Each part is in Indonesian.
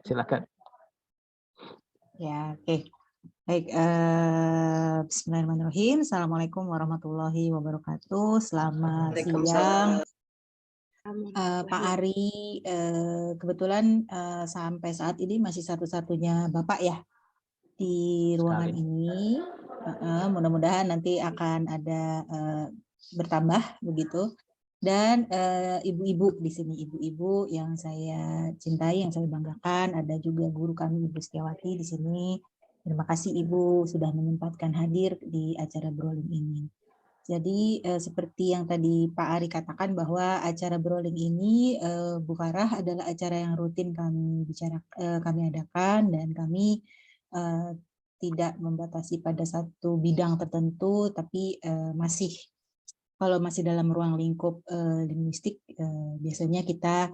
silakan. Ya, oke. Baik, bismillahirrahmanirrahim. Assalamualaikum warahmatullahi wabarakatuh. Selamat siang, Pak Ari. Kebetulan sampai saat ini masih satu-satunya Bapak ya di ruangan ini. Mudah-mudahan nanti akan ada bertambah begitu. Dan ibu-ibu di sini, ibu-ibu yang saya cintai, yang saya banggakan. Ada juga guru kami, Ibu Setiawati di sini. Terima kasih Ibu sudah menyempatkan hadir di acara Brolin ini. Jadi seperti yang tadi Pak Ari katakan bahwa acara Brolin ini Bu Farah adalah acara yang rutin kami adakan, dan kami tidak membatasi pada satu bidang tertentu, tapi kalau masih dalam ruang lingkup linguistik biasanya kita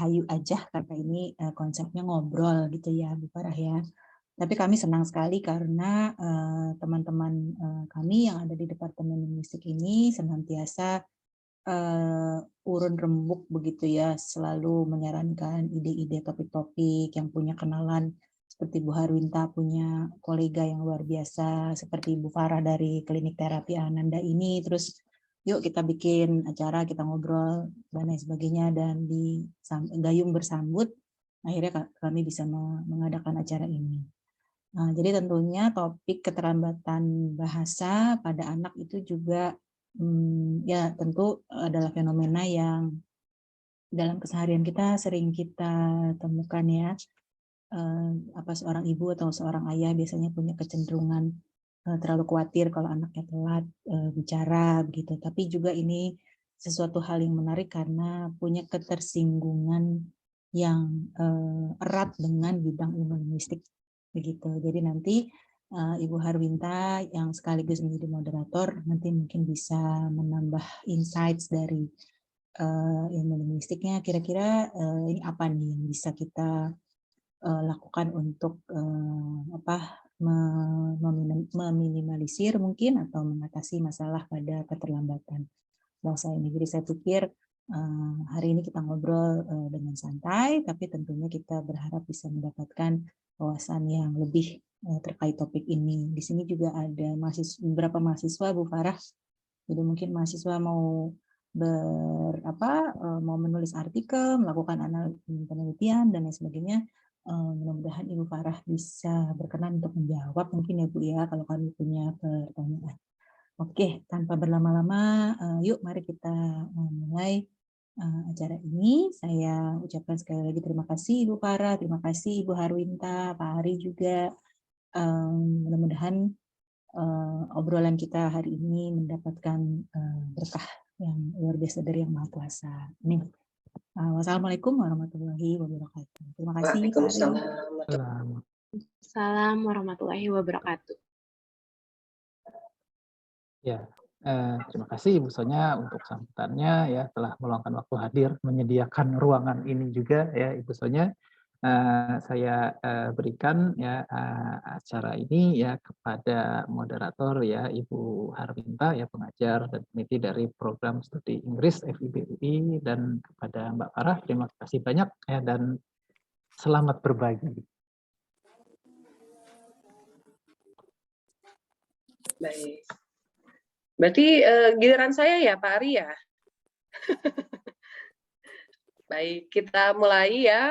hayu aja karena ini konsepnya ngobrol gitu ya Bu Farah ya. Tapi kami senang sekali karena teman-teman kami yang ada di Departemen Linguistik ini senantiasa urun rembuk begitu ya, selalu menyarankan ide-ide topik-topik, yang punya kenalan seperti Bu Harwinta punya kolega yang luar biasa seperti Bu Farah dari Klinik Terapi Ananda ini, terus yuk kita bikin acara, kita ngobrol dan lain sebagainya, dan di gayung bersambut akhirnya kami bisa mengadakan acara ini. Nah, jadi tentunya topik keterlambatan bahasa pada anak itu juga ya tentu adalah fenomena yang dalam keseharian kita sering kita temukan ya. Seorang ibu atau seorang ayah biasanya punya kecenderungan terlalu khawatir kalau anaknya telat bicara begitu. Tapi juga ini sesuatu hal yang menarik karena punya ketersinggungan yang erat dengan bidang ilmu linguistik begitu. Jadi nanti Ibu Harwinta yang sekaligus menjadi moderator nanti mungkin bisa menambah insights dari ilmu linguistiknya. Kira-kira ini apa nih yang bisa kita lakukan untuk meminimalisir mungkin atau mengatasi masalah pada keterlambatan bahasa ini. Jadi saya pikir hari ini kita ngobrol dengan santai, tapi tentunya kita berharap bisa mendapatkan wawasan yang lebih terkait topik ini. Di sini juga ada beberapa mahasiswa Bu Farah. Jadi mungkin mahasiswa mau mau menulis artikel, melakukan penelitian dan lain sebagainya. Mudah-mudahan Ibu Farah bisa berkenan untuk menjawab mungkin ya Bu ya kalau kami punya pertanyaan. Oke, tanpa berlama-lama, yuk mari kita mulai acara ini. Saya ucapkan sekali lagi terima kasih Ibu Farah, terima kasih Ibu Harwinta, Pak Ari juga. Mudah-mudahan obrolan kita hari ini mendapatkan berkah yang luar biasa dari Yang Maha Kuasa. Amin. Wassalamualaikum warahmatullahi wabarakatuh. Terima kasih Pak Ari. Waalaikumsalam warahmatullahi wabarakatuh. Ya, terima kasih Ibu Sonya untuk sambutannya ya, telah meluangkan waktu hadir menyediakan ruangan ini juga ya Ibu Sonya. Saya berikan ya acara ini ya kepada moderator ya Ibu Harwinta ya, pengajar dan peneliti dari program studi Inggris FIB UI, dan kepada Mbak Farah terima kasih banyak ya dan selamat berbagi. Baik. Berarti giliran saya ya Pak Ari ya. Baik, kita mulai ya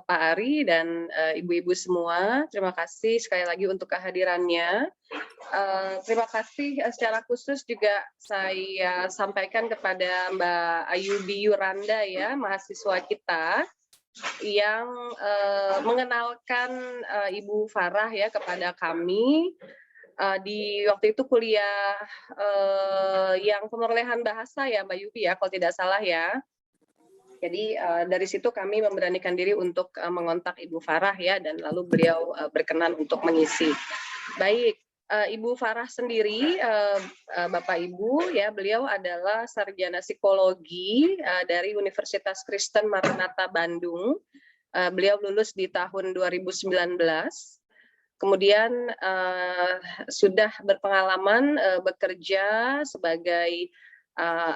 Pak Ari dan ibu-ibu semua. Terima kasih sekali lagi untuk kehadirannya. Terima kasih secara khusus juga saya sampaikan kepada Mbak Ayubi Yuranda ya, mahasiswa kita yang mengenalkan Ibu Farah ya kepada kami. Di waktu itu kuliah yang perolehan bahasa ya Mbak Yubi ya, kalau tidak salah ya. Jadi dari situ kami memberanikan diri untuk mengontak Ibu Farah ya, dan lalu beliau berkenan untuk mengisi. Baik, Ibu Farah sendiri, Bapak Ibu ya, beliau adalah sarjana psikologi dari Universitas Kristen Maranatha Bandung. Beliau lulus di tahun 2019. Kemudian sudah berpengalaman bekerja sebagai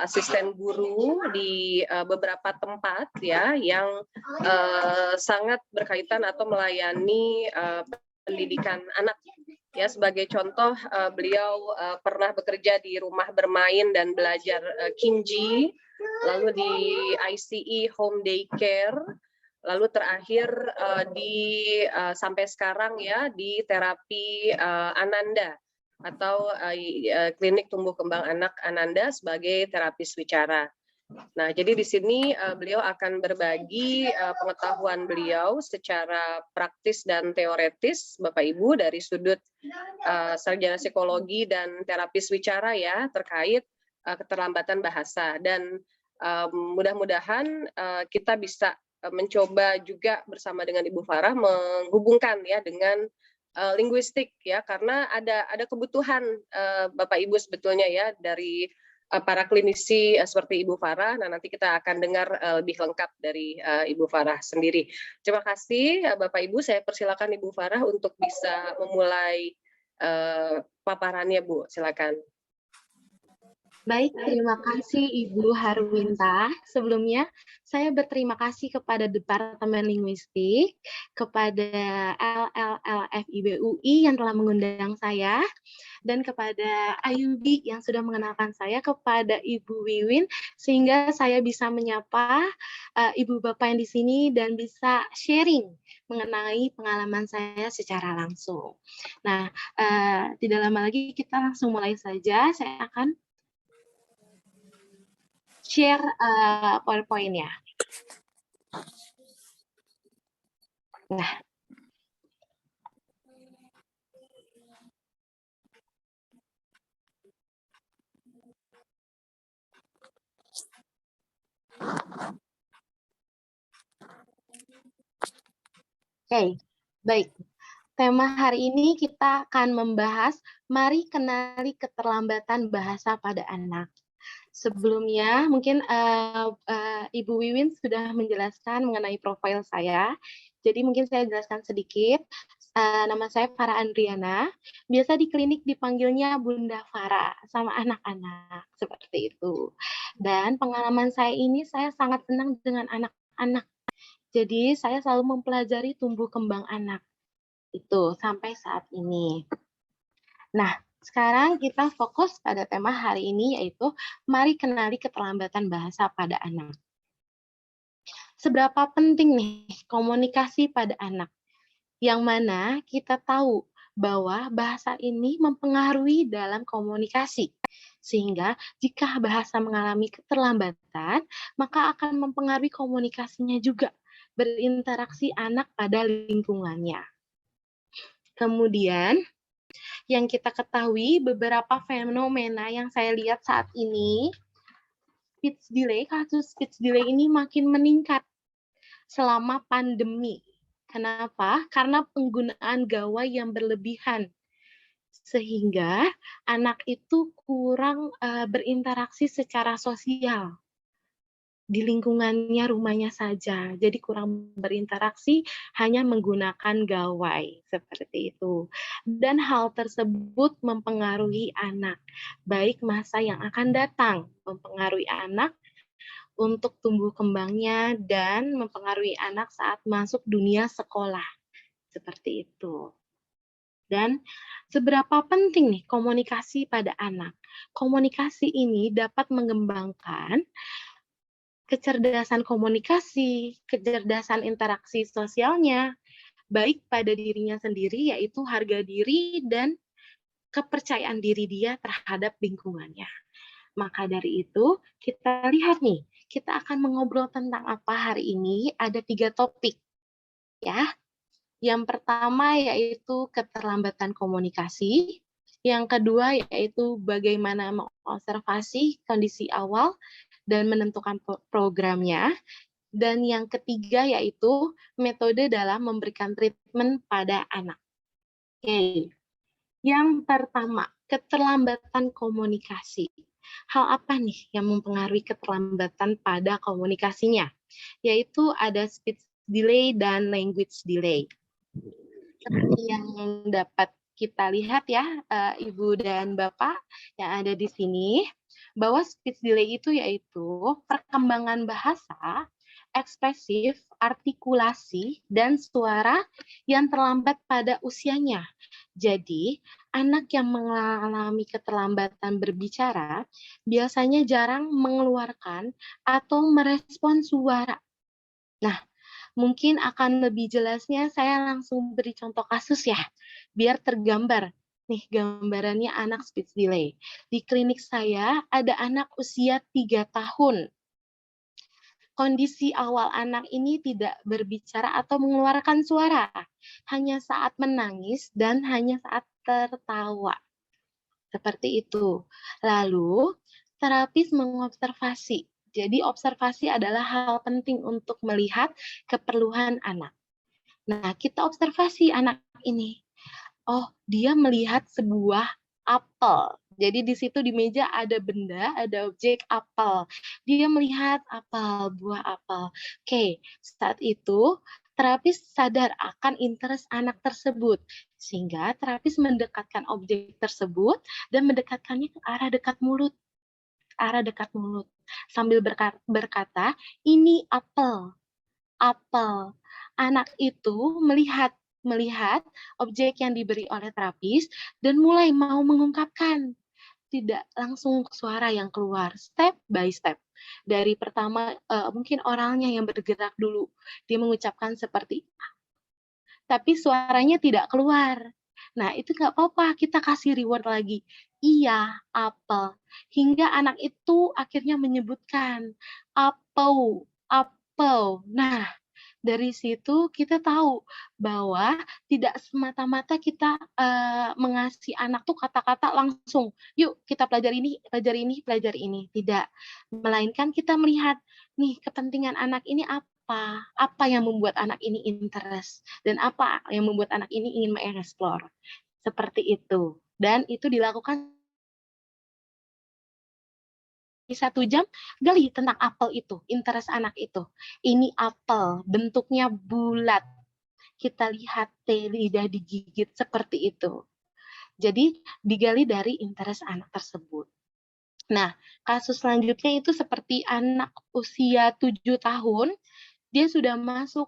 asisten guru di beberapa tempat ya yang sangat berkaitan atau melayani pendidikan anak. Ya, sebagai contoh, beliau pernah bekerja di rumah bermain dan belajar Kinji, lalu di ICE Home Daycare, lalu terakhir sampai sekarang ya di terapi Ananda atau klinik tumbuh kembang anak Ananda sebagai terapis wicara. Nah, jadi di sini beliau akan berbagi pengetahuan beliau secara praktis dan teoretis, Bapak Ibu, dari sudut sarjana psikologi dan terapis wicara ya terkait keterlambatan bahasa. Dan mudah-mudahan kita bisa mencoba juga bersama dengan Ibu Farah menghubungkan ya dengan linguistik ya, karena ada kebutuhan Bapak Ibu sebetulnya ya dari para klinisi seperti Ibu Farah. Nah, nanti kita akan dengar lebih lengkap dari Ibu Farah sendiri. Terima kasih Bapak Ibu, saya persilakan Ibu Farah untuk bisa memulai paparannya, Bu. Silakan. Baik, terima kasih Ibu Harwinta. Sebelumnya, saya berterima kasih kepada Departemen Linguistik, kepada LLLFIB UI yang telah mengundang saya, dan kepada Ayubi yang sudah mengenalkan saya, kepada Ibu Wiwin, sehingga saya bisa menyapa Ibu Bapak yang di sini dan bisa sharing mengenai pengalaman saya secara langsung. Nah, tidak lama lagi kita langsung mulai saja. Saya akan share PowerPoint-nya. Nah, oke, baik. Tema hari ini kita akan membahas mari kenali keterlambatan bahasa pada anak. Sebelumnya, mungkin Ibu Wiwin sudah menjelaskan mengenai profil saya. Jadi mungkin saya jelaskan sedikit. Nama saya Farah Andriana. Biasa di klinik dipanggilnya Bunda Farah sama anak-anak seperti itu. Dan pengalaman saya ini saya sangat senang dengan anak-anak. Jadi saya selalu mempelajari tumbuh kembang anak itu sampai saat ini. Nah, sekarang kita fokus pada tema hari ini, yaitu mari kenali keterlambatan bahasa pada anak. Seberapa penting nih komunikasi pada anak? Yang mana kita tahu bahwa bahasa ini mempengaruhi dalam komunikasi. Sehingga jika bahasa mengalami keterlambatan, maka akan mempengaruhi komunikasinya juga, berinteraksi anak pada lingkungannya. Kemudian, yang kita ketahui beberapa fenomena yang saya lihat saat ini, kasus speech delay ini makin meningkat selama pandemi. Kenapa? Karena penggunaan gawai yang berlebihan, sehingga anak itu kurang berinteraksi secara sosial di lingkungannya, rumahnya saja. Jadi kurang berinteraksi, hanya menggunakan gawai seperti itu. Dan hal tersebut mempengaruhi anak, baik masa yang akan datang, mempengaruhi anak untuk tumbuh kembangnya dan mempengaruhi anak saat masuk dunia sekolah. Seperti itu. Dan seberapa penting nih komunikasi pada anak? Komunikasi ini dapat mengembangkan kecerdasan komunikasi, kecerdasan interaksi sosialnya, baik pada dirinya sendiri, yaitu harga diri dan kepercayaan diri dia terhadap lingkungannya. Maka dari itu, kita lihat nih, kita akan mengobrol tentang apa hari ini, ada 3 topik. Ya. Yang pertama yaitu keterlambatan komunikasi, yang kedua yaitu bagaimana mengobservasi kondisi awal dan menentukan programnya. Dan yang ketiga yaitu metode dalam memberikan treatment pada anak. Oke. Yang pertama, keterlambatan komunikasi. Hal apa nih yang mempengaruhi keterlambatan pada komunikasinya? Yaitu ada speech delay dan language delay. Seperti yang dapat kita lihat ya, Ibu dan Bapak yang ada di sini. bahwa speech delay itu yaitu perkembangan bahasa, ekspresif, artikulasi, dan suara yang terlambat pada usianya. Jadi, anak yang mengalami keterlambatan berbicara biasanya jarang mengeluarkan atau merespon suara. Nah, mungkin akan lebih jelasnya saya langsung beri contoh kasus ya, biar tergambar. Nih gambarannya anak speech delay. Di klinik saya ada anak usia 3 tahun. Kondisi awal anak ini tidak berbicara atau mengeluarkan suara, hanya saat menangis dan hanya saat tertawa. Seperti itu. Lalu, terapis mengobservasi. Jadi, observasi adalah hal penting untuk melihat keperluan anak. Nah, kita observasi anak ini. Oh, dia melihat sebuah apel. Jadi di situ di meja ada benda, ada objek apel. Dia melihat apel, buah apel. Oke, saat itu terapis sadar akan interest anak tersebut. Sehingga terapis mendekatkan objek tersebut dan mendekatkannya ke arah dekat mulut. Arah dekat mulut. Sambil berkata, ini apel. Apel. Anak itu melihat objek yang diberi oleh terapis dan mulai mau mengungkapkan. Tidak langsung suara yang keluar, step by step. Dari pertama mungkin oralnya yang bergerak dulu. Dia mengucapkan seperti, tapi suaranya tidak keluar. Nah, itu nggak apa-apa, kita kasih reward lagi. Iya, apel. Hingga anak itu akhirnya menyebutkan, apel, apel. Nah, dari situ kita tahu bahwa tidak semata-mata kita mengasih anak tuh kata-kata langsung, yuk kita pelajari ini, pelajari ini, pelajari ini. Tidak. Melainkan kita melihat, nih kepentingan anak ini apa yang membuat anak ini interest, dan apa yang membuat anak ini ingin mengeksplor. Seperti itu. Dan itu dilakukan 1 jam, gali tentang apel itu, interest anak itu. Ini apel, bentuknya bulat. Kita lihat lidah digigit seperti itu. Jadi digali dari interest anak tersebut. Nah, kasus selanjutnya itu seperti anak usia 7 tahun, dia sudah masuk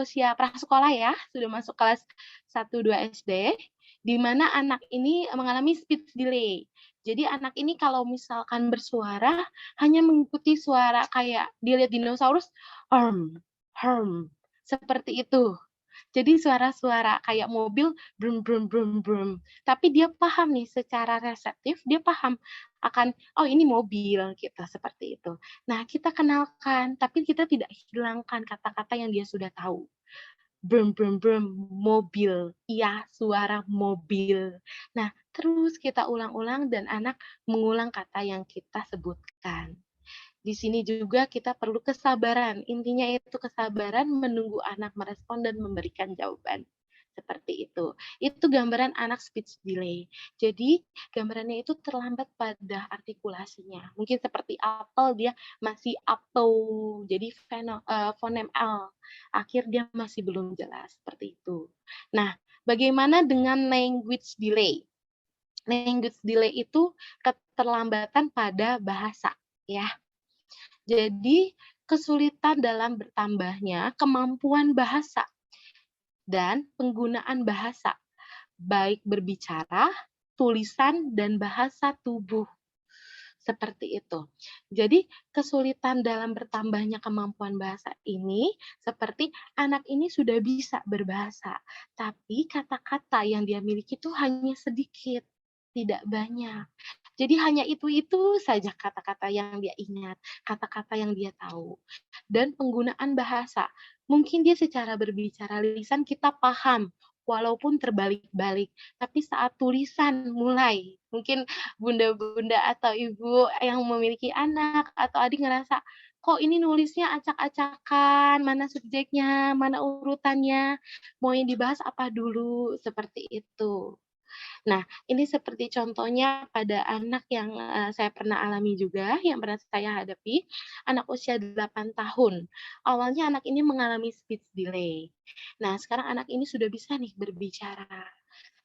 usia prasekolah ya, sudah masuk kelas 1-2 SD, di mana anak ini mengalami speech delay. Jadi anak ini kalau misalkan bersuara, hanya mengikuti suara kayak dia lihat dinosaurus, herm, seperti itu. Jadi suara-suara kayak mobil, brum, brum, brum, brum. Tapi dia paham nih, secara reseptif, dia paham akan, oh ini mobil, gitu, seperti itu. Nah, kita kenalkan, tapi kita tidak hilangkan kata-kata yang dia sudah tahu. Brum, brum, brum, mobil. Iya, suara mobil. Nah, terus kita ulang-ulang dan anak mengulang kata yang kita sebutkan. Di sini juga kita perlu kesabaran. Intinya itu kesabaran menunggu anak merespon dan memberikan jawaban. Seperti itu. Itu gambaran anak speech delay. Jadi gambarannya itu terlambat pada artikulasinya. Mungkin seperti apel, dia masih apel. Jadi fonem L. Akhir dia masih belum jelas. Seperti itu. Nah, bagaimana dengan language delay? Language delay itu keterlambatan pada bahasa. Ya. Jadi, kesulitan dalam bertambahnya kemampuan bahasa dan penggunaan bahasa, baik berbicara, tulisan, dan bahasa tubuh. Seperti itu. Jadi, kesulitan dalam bertambahnya kemampuan bahasa ini, seperti anak ini sudah bisa berbahasa, tapi kata-kata yang dia miliki itu hanya sedikit, tidak banyak. Jadi hanya itu saja kata-kata yang dia ingat, kata-kata yang dia tahu. Dan penggunaan bahasa. Mungkin dia secara berbicara lisan kita paham, walaupun terbalik-balik. Tapi saat tulisan mulai, mungkin bunda-bunda atau ibu yang memiliki anak atau adik ngerasa, kok ini nulisnya acak-acakan, mana subjeknya, mana urutannya, mau yang dibahas apa dulu, seperti itu. Nah, ini seperti contohnya pada anak yang saya pernah alami juga, yang pernah saya hadapi, anak usia 8 tahun. Awalnya anak ini mengalami speech delay. Nah, sekarang anak ini sudah bisa nih berbicara.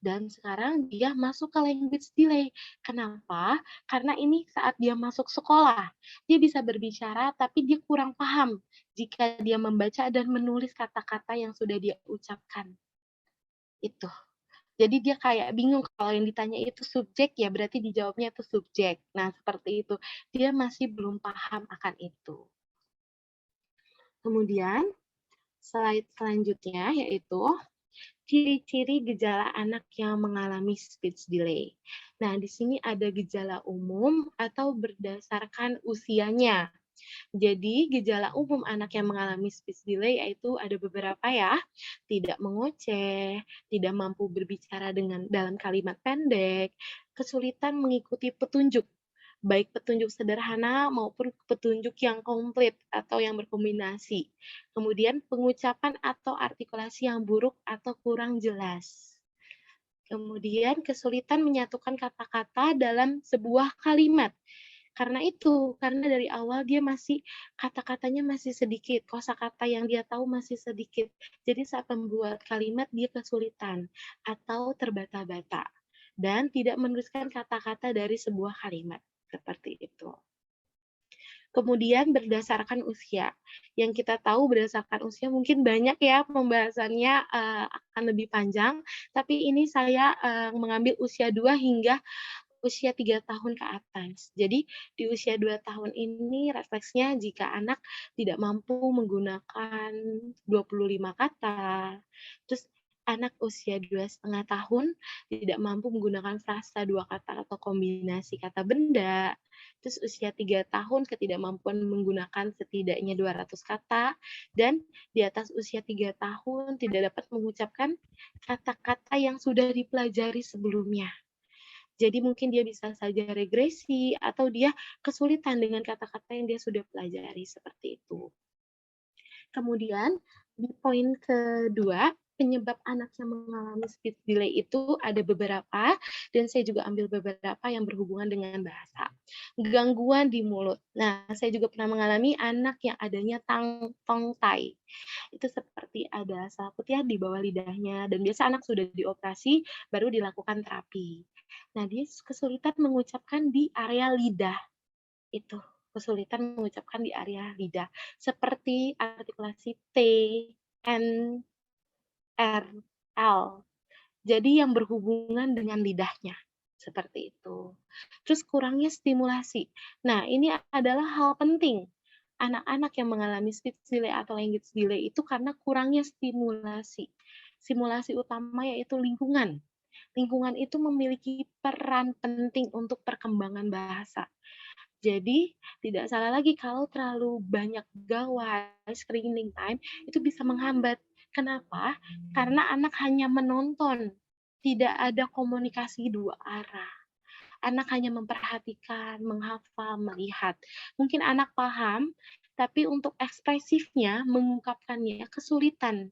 Dan sekarang dia masuk ke language delay. Kenapa? Karena ini saat dia masuk sekolah, dia bisa berbicara tapi dia kurang paham jika dia membaca dan menulis kata-kata yang sudah dia ucapkan. Itu. Jadi dia kayak bingung kalau yang ditanya itu subjek ya berarti dijawabnya itu subjek. Nah, seperti itu. Dia masih belum paham akan itu. Kemudian slide selanjutnya yaitu ciri-ciri gejala anak yang mengalami speech delay. Nah, di sini ada gejala umum atau berdasarkan usianya. Jadi, gejala umum anak yang mengalami speech delay yaitu ada beberapa ya. Tidak mengoceh, tidak mampu berbicara dalam kalimat pendek, kesulitan mengikuti petunjuk, baik petunjuk sederhana maupun petunjuk yang komplit atau yang berkombinasi. Kemudian pengucapan atau artikulasi yang buruk atau kurang jelas. Kemudian kesulitan menyatukan kata-kata dalam sebuah kalimat. Karena dari awal dia kata-katanya masih sedikit, kosakata yang dia tahu masih sedikit. Jadi saat membuat kalimat dia kesulitan atau terbata-bata dan tidak menuliskan kata-kata dari sebuah kalimat. Seperti itu. Kemudian berdasarkan usia. Yang kita tahu berdasarkan usia mungkin banyak ya pembahasannya akan lebih panjang, tapi ini saya mengambil usia 2 hingga usia 3 tahun ke atas. Jadi di usia 2 tahun ini refleksnya jika anak tidak mampu menggunakan 25 kata, terus anak usia 2,5 tahun tidak mampu menggunakan frasa 2 kata atau kombinasi kata benda, terus usia 3 tahun ketidakmampuan menggunakan setidaknya 200 kata, dan di atas usia 3 tahun tidak dapat mengucapkan kata-kata yang sudah dipelajari sebelumnya. Jadi mungkin dia bisa saja regresi atau dia kesulitan dengan kata-kata yang dia sudah pelajari seperti itu. Kemudian di poin kedua, penyebab anak yang mengalami speech delay itu ada beberapa, dan saya juga ambil beberapa yang berhubungan dengan bahasa. Gangguan di mulut. Nah, saya juga pernah mengalami anak yang adanya tongue tie. Itu seperti ada selaput ya di bawah lidahnya, dan biasa anak sudah dioperasi, baru dilakukan terapi. Nah, dia kesulitan mengucapkan di area lidah. Itu, kesulitan mengucapkan di area lidah. Seperti artikulasi T, N, R, L. Jadi yang berhubungan dengan lidahnya. Seperti itu. Terus kurangnya stimulasi. Nah, ini adalah hal penting. Anak-anak yang mengalami speech delay atau language delay itu karena kurangnya stimulasi. Stimulasi utama yaitu lingkungan. Lingkungan itu memiliki peran penting untuk perkembangan bahasa. Jadi, tidak salah lagi kalau terlalu banyak gawai, screening time, itu bisa menghambat. Kenapa? Karena anak hanya menonton, tidak ada komunikasi dua arah. Anak hanya memperhatikan, menghafal, melihat. Mungkin anak paham, tapi untuk ekspresifnya, mengungkapkannya kesulitan.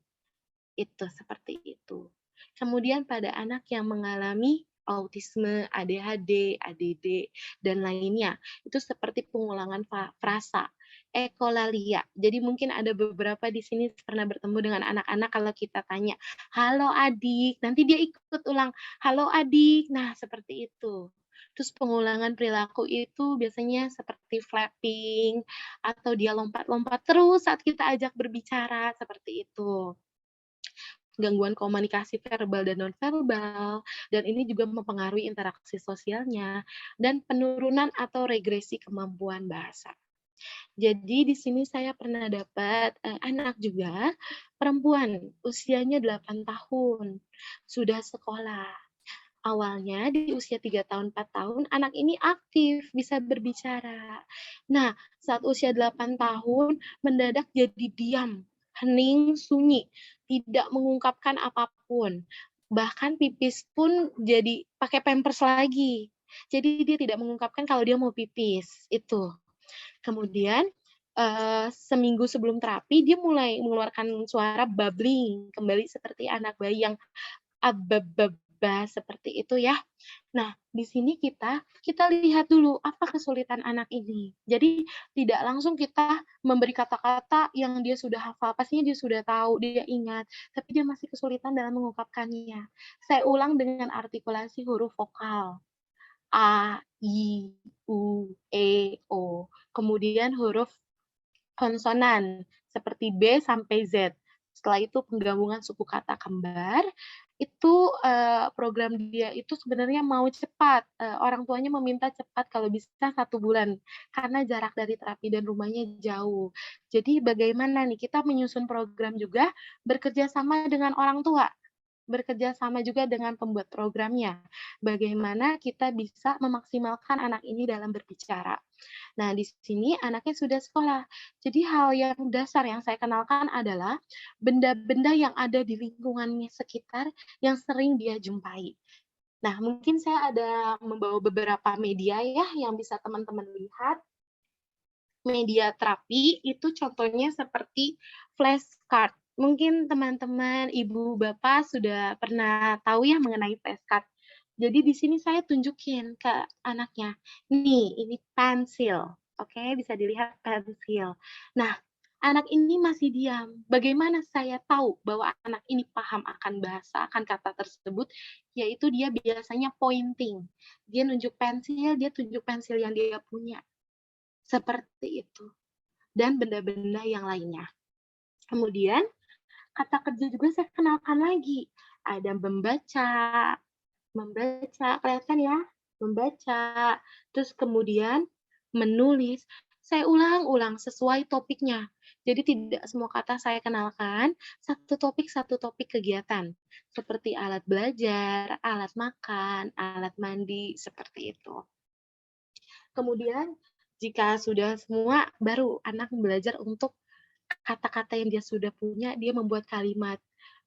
Itu, seperti itu. Kemudian pada anak yang mengalami autisme, ADHD, ADD, dan lainnya, itu seperti pengulangan frasa, ekolalia. Jadi mungkin ada beberapa di sini pernah bertemu dengan anak-anak kalau kita tanya, halo adik, nanti dia ikut ulang, halo adik. Nah, seperti itu. Terus pengulangan perilaku itu biasanya seperti flapping, atau dia lompat-lompat terus saat kita ajak berbicara, seperti itu. Gangguan komunikasi verbal dan nonverbal, dan ini juga mempengaruhi interaksi sosialnya, dan penurunan atau regresi kemampuan bahasa. Jadi di sini saya pernah dapat anak juga, perempuan, usianya 8 tahun, sudah sekolah. Awalnya di usia 3 tahun, 4 tahun, anak ini aktif, bisa berbicara. Nah, saat usia 8 tahun, mendadak jadi diam, hening, sunyi, tidak mengungkapkan apapun. Bahkan pipis pun jadi pakai pampers lagi. Jadi dia tidak mengungkapkan kalau dia mau pipis, itu. Kemudian, seminggu sebelum terapi, dia mulai mengeluarkan suara babbling, kembali seperti anak bayi yang bebas seperti itu ya. Nah, di sini kita lihat dulu apa kesulitan anak ini. Jadi tidak langsung kita memberi kata-kata yang dia sudah hafal, pastinya dia sudah tahu, dia ingat, tapi dia masih kesulitan dalam mengungkapkannya. Saya ulang dengan artikulasi huruf vokal. A, I, U, E, O. Kemudian huruf konsonan seperti B sampai Z. Setelah itu penggabungan suku kata kembar, itu program dia itu sebenarnya mau cepat. Orang tuanya meminta cepat kalau bisa 1 bulan, karena jarak dari terapi dan rumahnya jauh. Jadi bagaimana nih kita menyusun program juga bekerja sama dengan orang tua. Bekerja sama juga dengan pembuat programnya. Bagaimana kita bisa memaksimalkan anak ini dalam berbicara. Nah, di sini anaknya sudah sekolah. Jadi hal yang dasar yang saya kenalkan adalah benda-benda yang ada di lingkungannya sekitar yang sering dia jumpai. Nah, mungkin saya ada membawa beberapa media ya yang bisa teman-teman lihat. Media terapi itu contohnya seperti flashcard. Mungkin teman-teman, ibu, bapak sudah pernah tahu ya mengenai flashcard. Jadi di sini saya tunjukin ke anaknya, nih ini pensil, oke, bisa dilihat pensil. Nah, anak ini masih diam. Bagaimana saya tahu bahwa anak ini paham akan bahasa, akan kata tersebut? Yaitu dia biasanya pointing. Dia nunjuk pensil, dia tunjuk pensil yang dia punya. Seperti itu. Dan benda-benda yang lainnya. Kemudian, kata kerja juga saya kenalkan lagi. Ada membaca, kelihatan ya? Membaca. Terus kemudian menulis. Saya ulang-ulang sesuai topiknya. Jadi tidak semua kata saya kenalkan, satu topik kegiatan. Seperti alat belajar, alat makan, alat mandi, seperti itu. Kemudian, jika sudah semua, baru anak belajar untuk kata-kata yang dia sudah punya, dia membuat kalimat.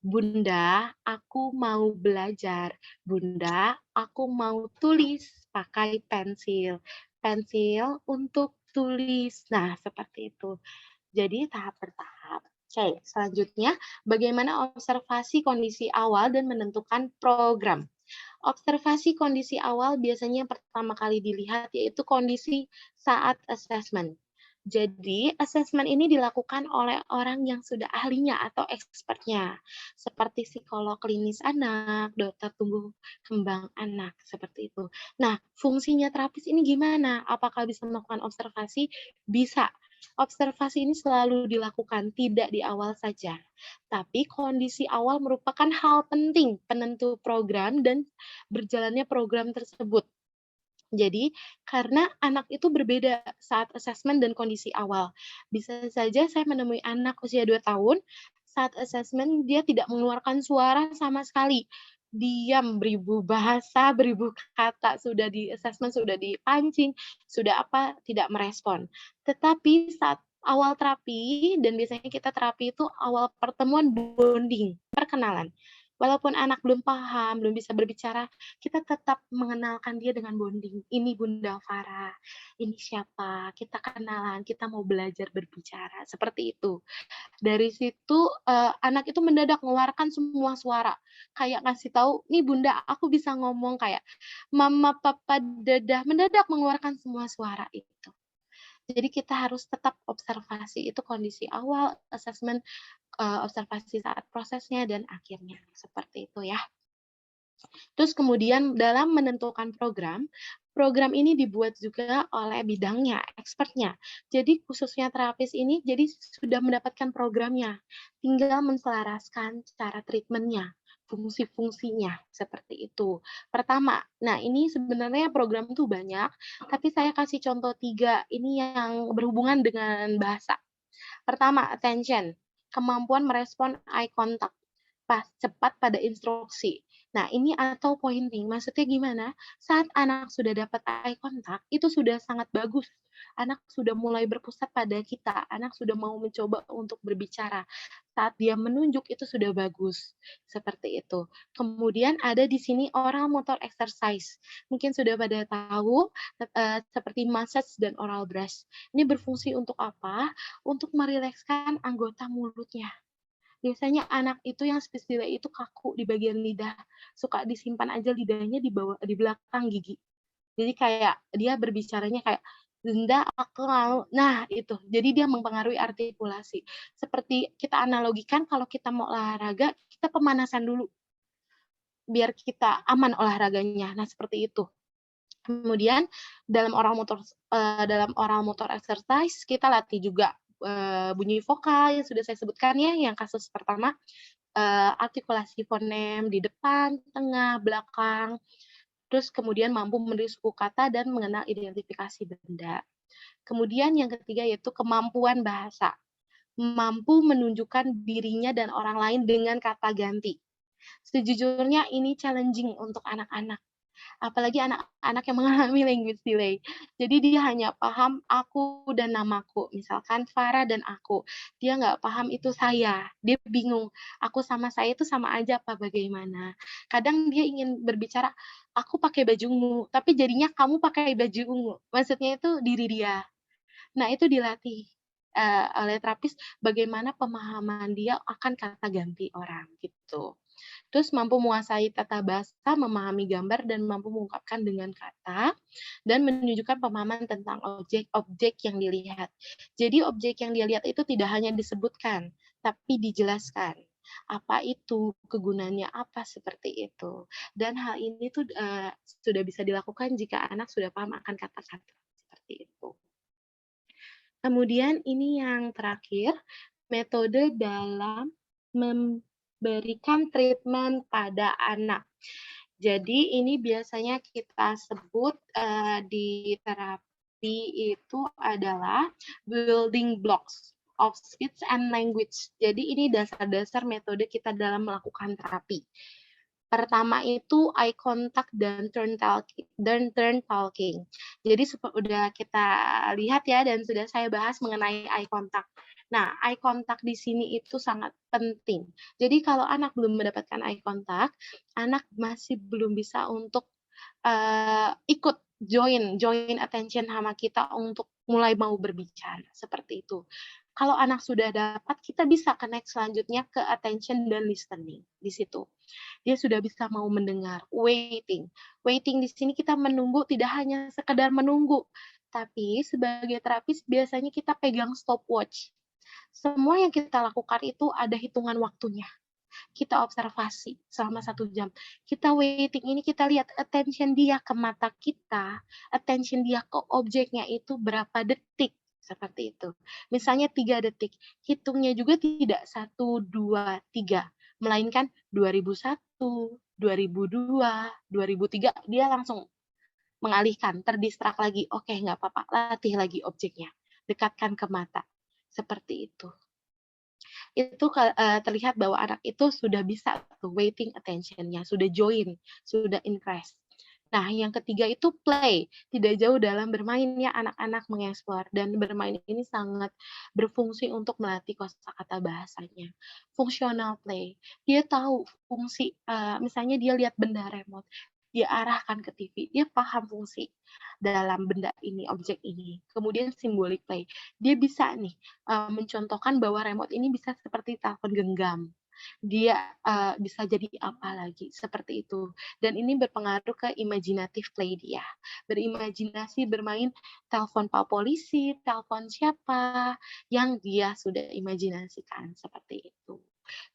Bunda, aku mau belajar. Bunda, aku mau tulis pakai pensil. Pensil untuk tulis. Nah, seperti itu. Jadi tahap bertahap. Oke, selanjutnya bagaimana observasi kondisi awal dan menentukan program. Observasi kondisi awal biasanya yang pertama kali dilihat yaitu kondisi saat assessment. Jadi, assessment ini dilakukan oleh orang yang sudah ahlinya atau expertnya, seperti psikolog klinis anak, dokter tumbuh kembang anak, seperti itu. Nah, fungsinya terapis ini gimana? Apakah bisa melakukan observasi? Bisa. Observasi ini selalu dilakukan, tidak di awal saja. Tapi kondisi awal merupakan hal penting penentu program dan berjalannya program tersebut. Jadi, karena anak itu berbeda saat assessment dan kondisi awal. Bisa saja saya menemui anak usia 2 tahun, saat assessment dia tidak mengeluarkan suara sama sekali. Diam, beribu bahasa, beribu kata, sudah di assessment, sudah dipancing, sudah apa, tidak merespon. Tetapi saat awal terapi, dan biasanya kita terapi itu awal pertemuan bonding, perkenalan. Walaupun anak belum paham, belum bisa berbicara, kita tetap mengenalkan dia dengan bonding. Ini Bunda Farah, ini siapa, kita kenalan, kita mau belajar berbicara, seperti itu. Dari situ, anak itu mendadak mengeluarkan semua suara, kayak ngasih tahu, "Nih Bunda, aku bisa ngomong," kayak mama, papa, dadah, mendadak mengeluarkan semua suara itu. Jadi kita harus tetap observasi, itu kondisi awal, assessment, observasi saat prosesnya, dan akhirnya, seperti itu ya. Terus kemudian dalam menentukan program ini dibuat juga oleh bidangnya, expertnya. Jadi khususnya terapis ini jadi sudah mendapatkan programnya, tinggal menselaraskan cara treatment-nya, fungsi-fungsinya, seperti itu. Pertama, nah ini sebenarnya program itu banyak, tapi saya kasih contoh 3, ini yang berhubungan dengan bahasa. Pertama, attention, kemampuan merespon eye contact, cepat pada instruksi. Nah, ini atau pointing, maksudnya gimana? Saat anak sudah dapat eye contact, itu sudah sangat bagus. Anak sudah mulai berpusat pada kita, anak sudah mau mencoba untuk berbicara. Saat dia menunjuk, itu sudah bagus. Seperti itu. Kemudian ada di sini oral motor exercise. Mungkin sudah pada tahu, seperti massage dan oral brush. Ini berfungsi untuk apa? Untuk merilekskan anggota mulutnya. Biasanya anak itu yang speech delay itu kaku di bagian lidah, suka disimpan aja lidahnya di belakang gigi. Jadi kayak dia berbicaranya kayak, "Bunda, aku mau." Nah, itu. Jadi dia mempengaruhi artikulasi. Seperti kita analogikan kalau kita mau olahraga, kita pemanasan dulu, biar kita aman olahraganya. Nah, seperti itu. Kemudian dalam oral motor exercise kita latih juga, bunyi vokal yang sudah saya sebutkan ya, yang kasus pertama, artikulasi fonem di depan, tengah, belakang, terus kemudian mampu menulis suku kata dan mengenal identifikasi benda. Kemudian yang ketiga yaitu kemampuan bahasa, mampu menunjukkan dirinya dan orang lain dengan kata ganti. Sejujurnya ini challenging untuk anak-anak, apalagi anak-anak yang mengalami language delay. Jadi dia hanya paham aku dan namaku, misalkan Farah dan aku. Dia nggak paham itu saya, dia bingung, aku sama saya itu sama aja apa bagaimana. Kadang dia ingin berbicara, aku pakai baju ungu, tapi jadinya kamu pakai baju ungu. Maksudnya itu diri dia. Nah, itu dilatih oleh terapis bagaimana pemahaman dia akan kata ganti orang gitu. Terus mampu menguasai tata bahasa, memahami gambar, dan mampu mengungkapkan dengan kata, dan menunjukkan pemahaman tentang objek-objek yang dilihat. Jadi objek yang dia lihat itu tidak hanya disebutkan, tapi dijelaskan. Apa itu, kegunaannya apa, seperti itu. Dan hal ini tuh sudah bisa dilakukan jika anak sudah paham akan kata-kata, seperti itu. Kemudian ini yang terakhir, metode dalam memberikan treatment pada anak. Jadi ini biasanya kita sebut di terapi itu adalah building blocks of speech and language. Jadi ini dasar-dasar metode kita dalam melakukan terapi. Pertama itu eye contact dan turn talking. Jadi sudah kita lihat ya dan sudah saya bahas mengenai eye contact. Nah, eye contact di sini itu sangat penting. Jadi kalau anak belum mendapatkan eye contact, anak masih belum bisa untuk ikut join attention sama kita untuk mulai mau berbicara, seperti itu. Kalau anak sudah dapat, kita bisa connect selanjutnya ke attention dan listening di situ. Dia sudah bisa mau mendengar, waiting. Waiting di sini kita menunggu, tidak hanya sekedar menunggu, tapi sebagai terapis biasanya kita pegang stopwatch. Semua yang kita lakukan itu ada hitungan waktunya. Kita observasi selama 1 jam. Kita waiting ini kita lihat attention dia ke mata kita, attention dia ke objeknya itu berapa detik, seperti itu. Misalnya 3 detik, hitungnya juga tidak 1, 2, 3, melainkan 2001, 2002, 2003, dia langsung mengalihkan, terdistrak lagi. Oke, nggak apa-apa, latih lagi objeknya, dekatkan ke mata, seperti itu. Itu terlihat bahwa anak itu sudah bisa tuh waiting attention-nya, sudah join, sudah interest. Nah, yang ketiga itu play. Tidak jauh dalam bermain ya anak-anak mengeksplor dan bermain ini sangat berfungsi untuk melatih kosakata bahasanya. Functional play. Dia tahu fungsi misalnya dia lihat benda remote, dia arahkan ke TV, dia paham fungsi dalam benda ini, objek ini. Kemudian symbolic play. Dia bisa nih mencontohkan bahwa remote ini bisa seperti telepon genggam. Dia bisa jadi apa lagi, seperti itu. Dan ini berpengaruh ke imaginative play dia. Berimajinasi bermain telepon Pak Polisi, telepon siapa yang dia sudah imajinasikan, seperti itu.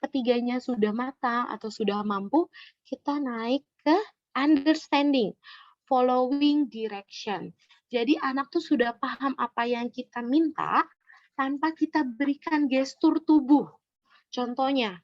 Ketiganya sudah matang atau sudah mampu, kita naik ke understanding, following direction. Jadi anak tuh sudah paham apa yang kita minta tanpa kita berikan gestur tubuh. Contohnya,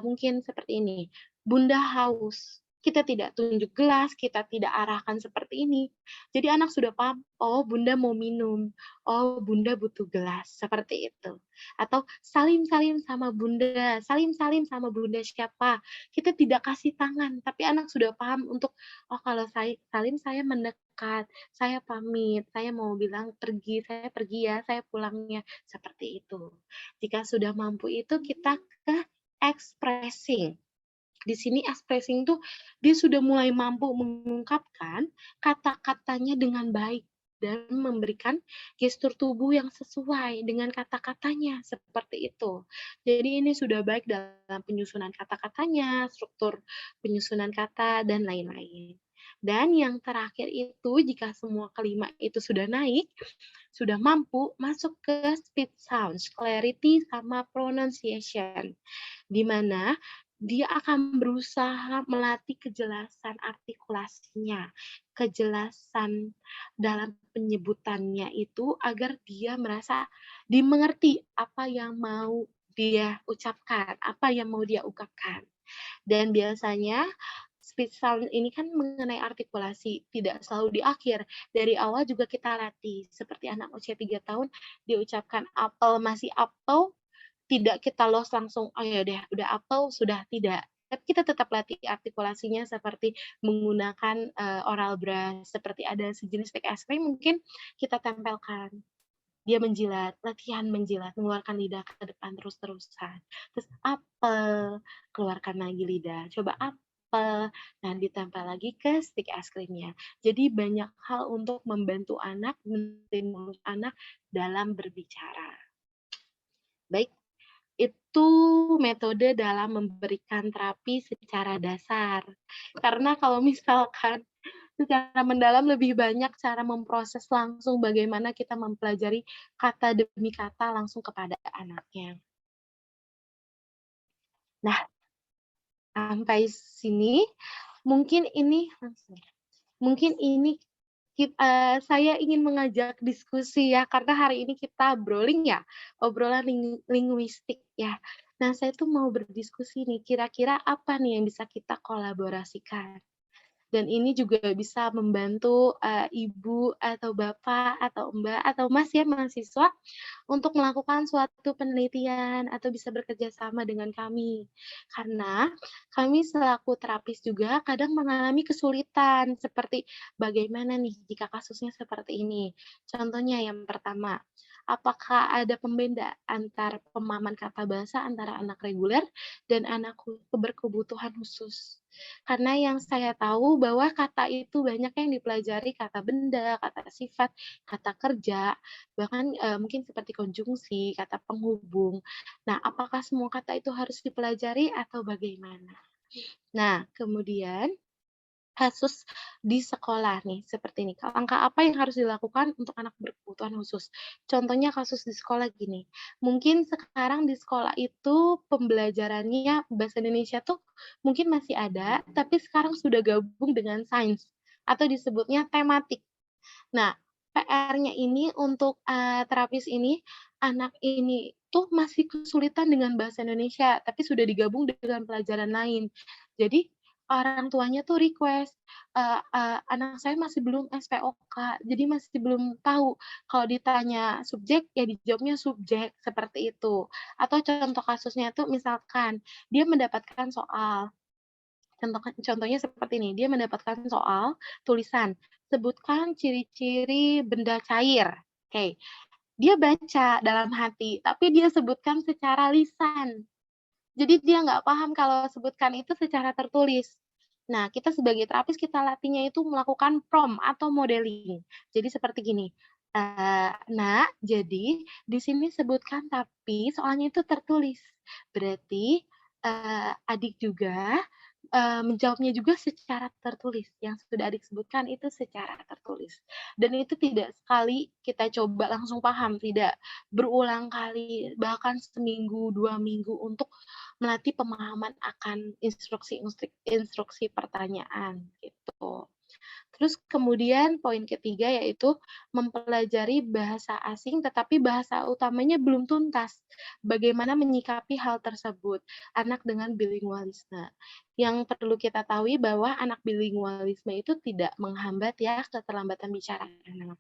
mungkin seperti ini, Bunda haus. Kita tidak tunjuk gelas, kita tidak arahkan seperti ini. Jadi anak sudah paham, oh Bunda mau minum, oh Bunda butuh gelas, seperti itu. Atau salim-salim sama Bunda, salim-salim sama Bunda siapa. Kita tidak kasih tangan, tapi anak sudah paham untuk, oh kalau saya salim saya mendekat, saya pamit, saya mau bilang pergi, saya pergi ya, saya pulangnya, seperti itu. Jika sudah mampu itu kita ke expressing. Di sini expressing tuh dia sudah mulai mampu mengungkapkan kata-katanya dengan baik. dan memberikan gestur tubuh yang sesuai dengan kata-katanya, seperti itu. Jadi ini sudah baik dalam penyusunan kata-katanya, struktur penyusunan kata, dan lain-lain. Dan yang terakhir itu, jika semua kelima itu sudah naik, sudah mampu masuk ke speech sounds, clarity, sama pronunciation, di mana dia akan berusaha melatih kejelasan artikulasinya, kejelasan dalam penyebutannya itu agar dia merasa dimengerti apa yang mau dia ucapkan, apa yang mau dia ungkapkan. Dan biasanya speech sound ini kan mengenai artikulasi, tidak selalu di akhir. Dari awal juga kita latih, seperti anak usia 3 tahun diucapkan apel masih apel, tidak kita los langsung, "Oh ya deh, udah apel," sudah tidak. Tapi kita tetap latih artikulasinya seperti menggunakan, oral brush, seperti ada sejenis stick es krim mungkin kita tempelkan. Dia menjilat, latihan menjilat, mengeluarkan lidah ke depan terus-terusan. Terus apel, keluarkan lagi lidah, coba apel, nah ditempel lagi ke stick es krimnya. Jadi banyak hal untuk membantu anak, menstimulus anak dalam berbicara. Baik, itu metode dalam memberikan terapi secara dasar. Karena kalau misalkan secara mendalam lebih banyak cara memproses langsung bagaimana kita mempelajari kata demi kata langsung kepada anaknya. Nah, sampai sini mungkin ini saya ingin mengajak diskusi ya, karena hari ini kita obrolan linguistik ya. Nah, saya tuh mau berdiskusi nih, kira-kira apa nih yang bisa kita kolaborasikan? Dan ini juga bisa membantu, ibu atau bapak atau mbak atau mas ya, mahasiswa untuk melakukan suatu penelitian atau bisa bekerja sama dengan kami. Karena kami selaku terapis juga kadang mengalami kesulitan seperti bagaimana nih jika kasusnya seperti ini. Contohnya yang pertama, apakah ada pembeda antar pemahaman kata bahasa antara anak reguler dan anak berkebutuhan khusus? Karena yang saya tahu bahwa kata itu banyak yang dipelajari, kata benda, kata sifat, kata kerja, bahkan mungkin seperti konjungsi, kata penghubung. Nah, apakah semua kata itu harus dipelajari atau bagaimana? Nah, kemudian kasus di sekolah nih, seperti ini. Langkah apa yang harus dilakukan untuk anak berkebutuhan khusus? Contohnya kasus di sekolah gini, mungkin sekarang di sekolah itu pembelajarannya bahasa Indonesia tuh mungkin masih ada, tapi sekarang sudah gabung dengan sains atau disebutnya tematik. Nah, PR-nya ini untuk, terapis ini, anak ini tuh masih kesulitan dengan bahasa Indonesia, tapi sudah digabung dengan pelajaran lain. Jadi, orang tuanya tuh request, "Anak saya masih belum SPOK, jadi masih belum tahu kalau ditanya subjek, ya dijawabnya subjek," seperti itu. Atau contoh kasusnya tuh misalkan dia mendapatkan soal, contohnya seperti ini, dia mendapatkan soal tulisan, sebutkan ciri-ciri benda cair. Oke, dia baca dalam hati, tapi dia sebutkan secara lisan. Jadi dia nggak paham kalau sebutkan itu secara tertulis. Nah, kita sebagai terapis kita latihnya itu melakukan prompt atau modeling. Jadi seperti gini, "Nak, jadi di sini sebutkan tapi soalnya itu tertulis. Berarti, adik juga, menjawabnya juga secara tertulis, yang sudah adik sebutkan itu secara tertulis." Dan itu tidak sekali kita coba langsung paham, tidak, berulang kali, bahkan seminggu, 2 minggu untuk melatih pemahaman akan instruksi pertanyaan, gitu. Terus kemudian poin ketiga yaitu mempelajari bahasa asing tetapi bahasa utamanya belum tuntas. Bagaimana menyikapi hal tersebut? Anak dengan bilingualisme. Yang perlu kita tahu bahwa anak bilingualisme itu tidak menghambat ya keterlambatan bicara anak.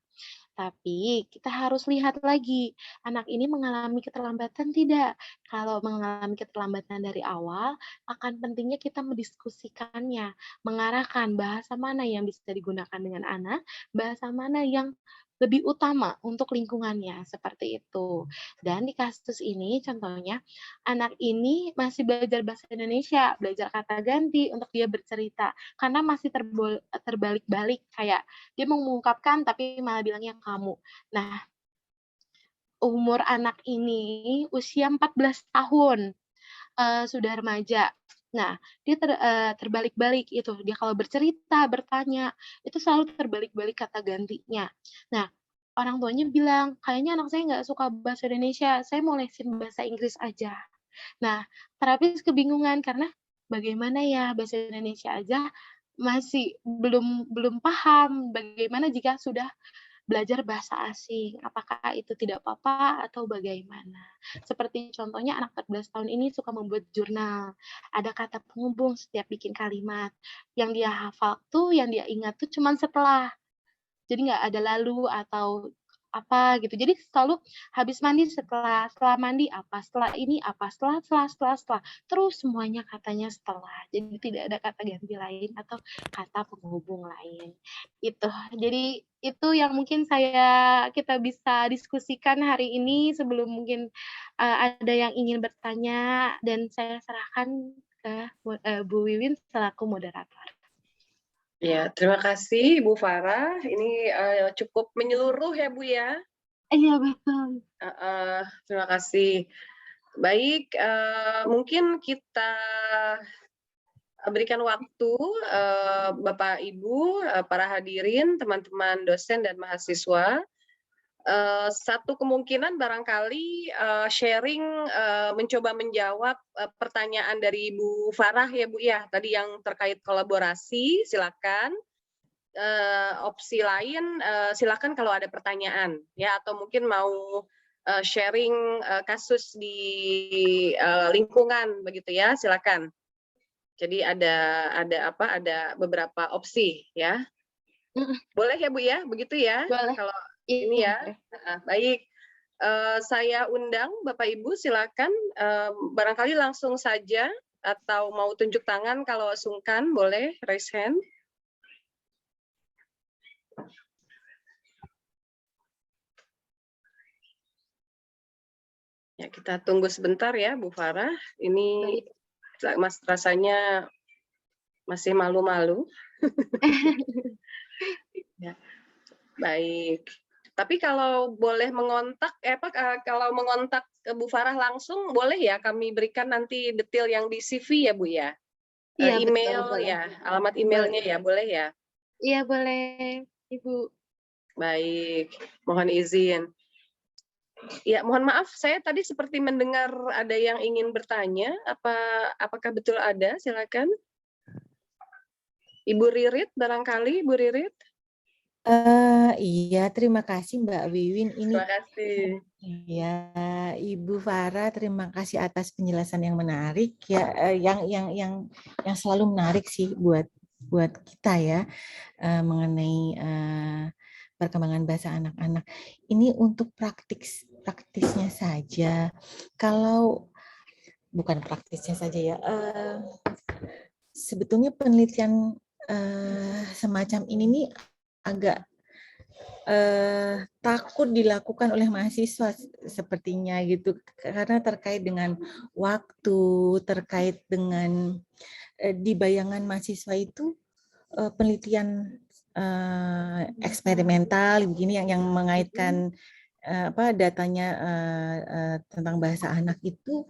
Tapi kita harus lihat lagi, anak ini mengalami keterlambatan tidak? Kalau mengalami keterlambatan dari awal, akan pentingnya kita mendiskusikannya, mengarahkan bahasa mana yang bisa digunakan dengan anak, bahasa mana yang lebih utama untuk lingkungannya, seperti itu. Dan di kasus ini contohnya, anak ini masih belajar bahasa Indonesia, belajar kata ganti untuk dia bercerita, karena masih terbalik-balik, kayak dia mau mengungkapkan tapi malah bilangnya kamu. Nah, umur anak ini usia 14 tahun, sudah remaja. Nah, dia terbalik-balik itu, dia kalau bercerita, bertanya, itu selalu terbalik-balik kata gantinya. Nah, orang tuanya bilang, "Kayaknya anak saya nggak suka bahasa Indonesia, saya mau lesin bahasa Inggris aja." Nah, terapis kebingungan karena bagaimana ya bahasa Indonesia aja masih belum belum paham, bagaimana jika sudah belajar bahasa asing, apakah itu tidak apa-apa atau bagaimana? Seperti contohnya anak 14 tahun ini suka membuat jurnal, ada kata penghubung setiap bikin kalimat, yang dia hafal tuh, yang dia ingat tuh cuman setelah. Jadi nggak ada lalu atau apa gitu. Jadi selalu habis mandi setelah mandi apa, setelah ini apa, setelah, terus semuanya katanya setelah. Jadi tidak ada kata ganti lain atau kata penghubung lain. Itu. Jadi itu yang mungkin kita bisa diskusikan hari ini sebelum mungkin, ada yang ingin bertanya dan saya serahkan ke Bu Wiwin selaku moderator. Ya, terima kasih Ibu Farah. Ini cukup menyeluruh ya Bu ya. Iya betul. Terima kasih. Baik, mungkin kita berikan waktu Bapak Ibu, para hadirin, teman-teman dosen dan mahasiswa. Satu kemungkinan barangkali sharing mencoba menjawab pertanyaan dari Bu Farah ya Bu ya, tadi yang terkait kolaborasi, silakan. Opsi lain silakan kalau ada pertanyaan ya, atau mungkin mau sharing kasus di lingkungan begitu ya, silakan. Jadi ada beberapa opsi ya. Boleh ya Bu ya, begitu ya? Boleh. Kalau ini ya. Baik. Saya undang Bapak Ibu, silakan barangkali langsung saja atau mau tunjuk tangan kalau sungkan, boleh raise hand. Ya, kita tunggu sebentar ya Bu Farah. Ini Mas rasanya masih malu-malu. Ya. Baik. Tapi kalau boleh mengontak, kalau mengontak ke Bu Farah langsung, boleh ya kami berikan nanti detail yang di CV ya Bu ya? Iya, Email betul, ya, alamat emailnya ya, boleh ya? Iya boleh, Ibu. Baik, mohon izin. Ya, mohon maaf, saya tadi seperti mendengar ada yang ingin bertanya. Apakah betul ada? Silakan. Ibu Ririt, barangkali Ibu Ririt. Iya, terima kasih Mbak Wiwin. Terima kasih. Ya, Ibu Farah, terima kasih atas penjelasan yang menarik ya, yang selalu menarik sih buat kita ya, mengenai perkembangan bahasa anak-anak. Ini untuk praktisnya saja. Kalau bukan praktisnya saja ya, sebetulnya penelitian semacam ini nih agak takut dilakukan oleh mahasiswa sepertinya gitu, karena terkait dengan waktu, terkait dengan di bayangan mahasiswa itu penelitian eksperimental begini yang mengaitkan datanya tentang bahasa anak itu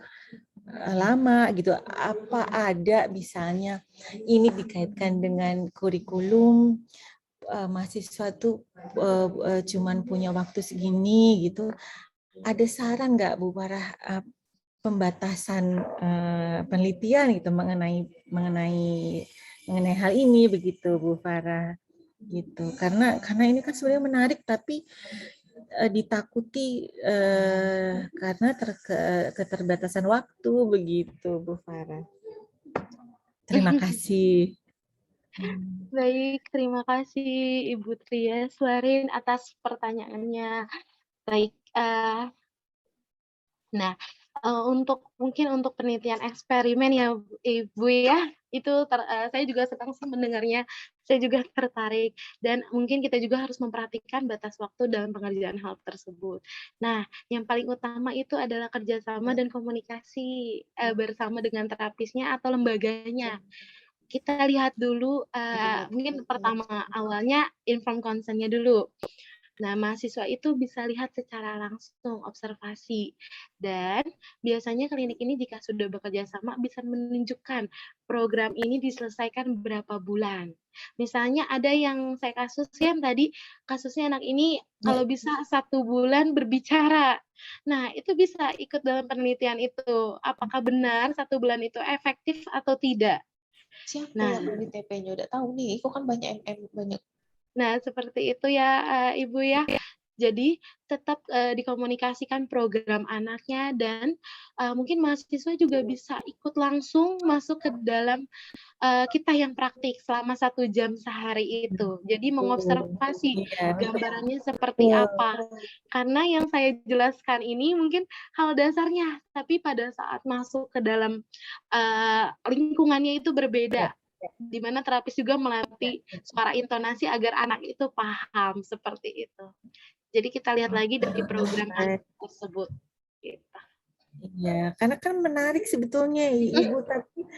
lama gitu. Apa ada misalnya ini dikaitkan dengan kurikulum, mahasiswa tuh cuman punya waktu segini gitu. Ada saran nggak Bu Farah pembatasan penelitian gitu mengenai hal ini begitu Bu Farah gitu. Karena ini kan sebenarnya menarik tapi ditakuti karena keterbatasan waktu begitu Bu Farah. Terima kasih. Baik, terima kasih Ibu Tria Suarin atas pertanyaannya. Baik, nah mungkin untuk penelitian eksperimen ya Ibu ya, Saya juga senang sih mendengarnya, saya juga tertarik, dan mungkin kita juga harus memperhatikan batas waktu dalam pengerjaan hal tersebut. Nah, yang paling utama itu adalah kerjasama dan komunikasi bersama dengan terapisnya atau lembaganya. Kita lihat dulu, mungkin pertama awalnya inform consent-nya dulu. Nah, mahasiswa itu bisa lihat secara langsung, observasi. Dan biasanya klinik ini jika sudah bekerja sama bisa menunjukkan program ini diselesaikan berapa bulan. Misalnya ada yang saya kasuskan tadi, kasusnya anak ini kalau bisa 1 bulan berbicara. Nah, itu bisa ikut dalam penelitian itu. Apakah benar 1 bulan itu efektif atau tidak? Siapa Nah, yang beli TP-nya? Udah tahu nih, kok kan banyak banyak. Nah, seperti itu ya, Ibu ya. Jadi tetap dikomunikasikan program anaknya, dan mungkin mahasiswa juga bisa ikut langsung masuk ke dalam kita yang praktik selama 1 jam sehari itu. Jadi mengobservasi gambarannya seperti apa. Karena yang saya jelaskan ini mungkin hal dasarnya, tapi pada saat masuk ke dalam lingkungannya itu berbeda. Di mana terapis juga melatih suara intonasi agar anak itu paham, seperti itu. Jadi kita lihat lagi dari program anak tersebut. Gitu. Iya, karena kan menarik sebetulnya Ibu, tapi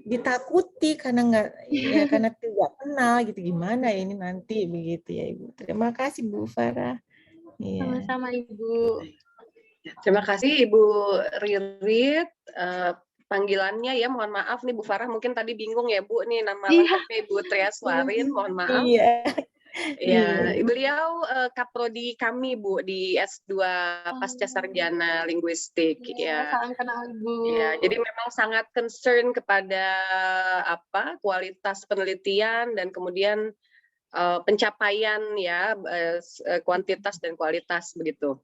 ditakuti karena karena tidak kenal gitu, gimana ini nanti begitu ya Ibu. Terima kasih Bu Farah. Iya. Sama-sama Ibu. Terima kasih Ibu Ririt. Panggilannya ya, mohon maaf nih Bu Farah, mungkin tadi bingung ya Bu, nih nama lengkapnya Ibu Triaswarin, mohon maaf. Iya. Ya, beliau kaprodi kami Bu di S2 Pasca Sarjana Linguistik ya. Salam kenal Ibu. Ya, jadi memang sangat concern kepada kualitas penelitian dan kemudian pencapaian ya, kuantitas dan kualitas begitu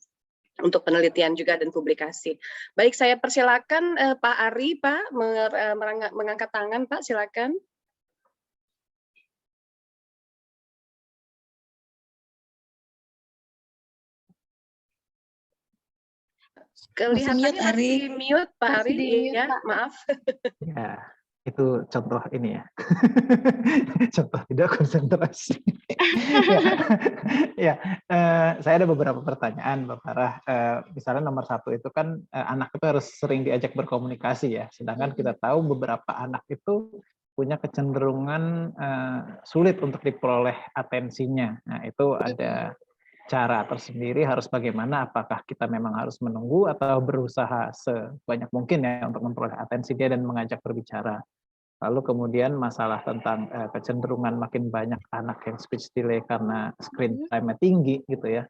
untuk penelitian juga dan publikasi. Baik, saya persilakan Pak Ari, Pak, mengangkat tangan, Pak, silakan. Kelihatannya masih mute, Pak Ari. Ya, maaf. Ya, itu contoh ini ya. Contoh tidak konsentrasi. Ya, saya ada beberapa pertanyaan, Mbak Farah. Misalnya nomor 1 itu kan anak itu harus sering diajak berkomunikasi ya. Sedangkan kita tahu beberapa anak itu punya kecenderungan sulit untuk diperoleh atensinya. Nah, itu ada cara tersendiri harus bagaimana, apakah kita memang harus menunggu atau berusaha sebanyak mungkin ya untuk memperoleh atensi dia dan mengajak berbicara. Lalu kemudian masalah tentang kecenderungan makin banyak anak yang speech delay karena screen time-nya tinggi gitu ya.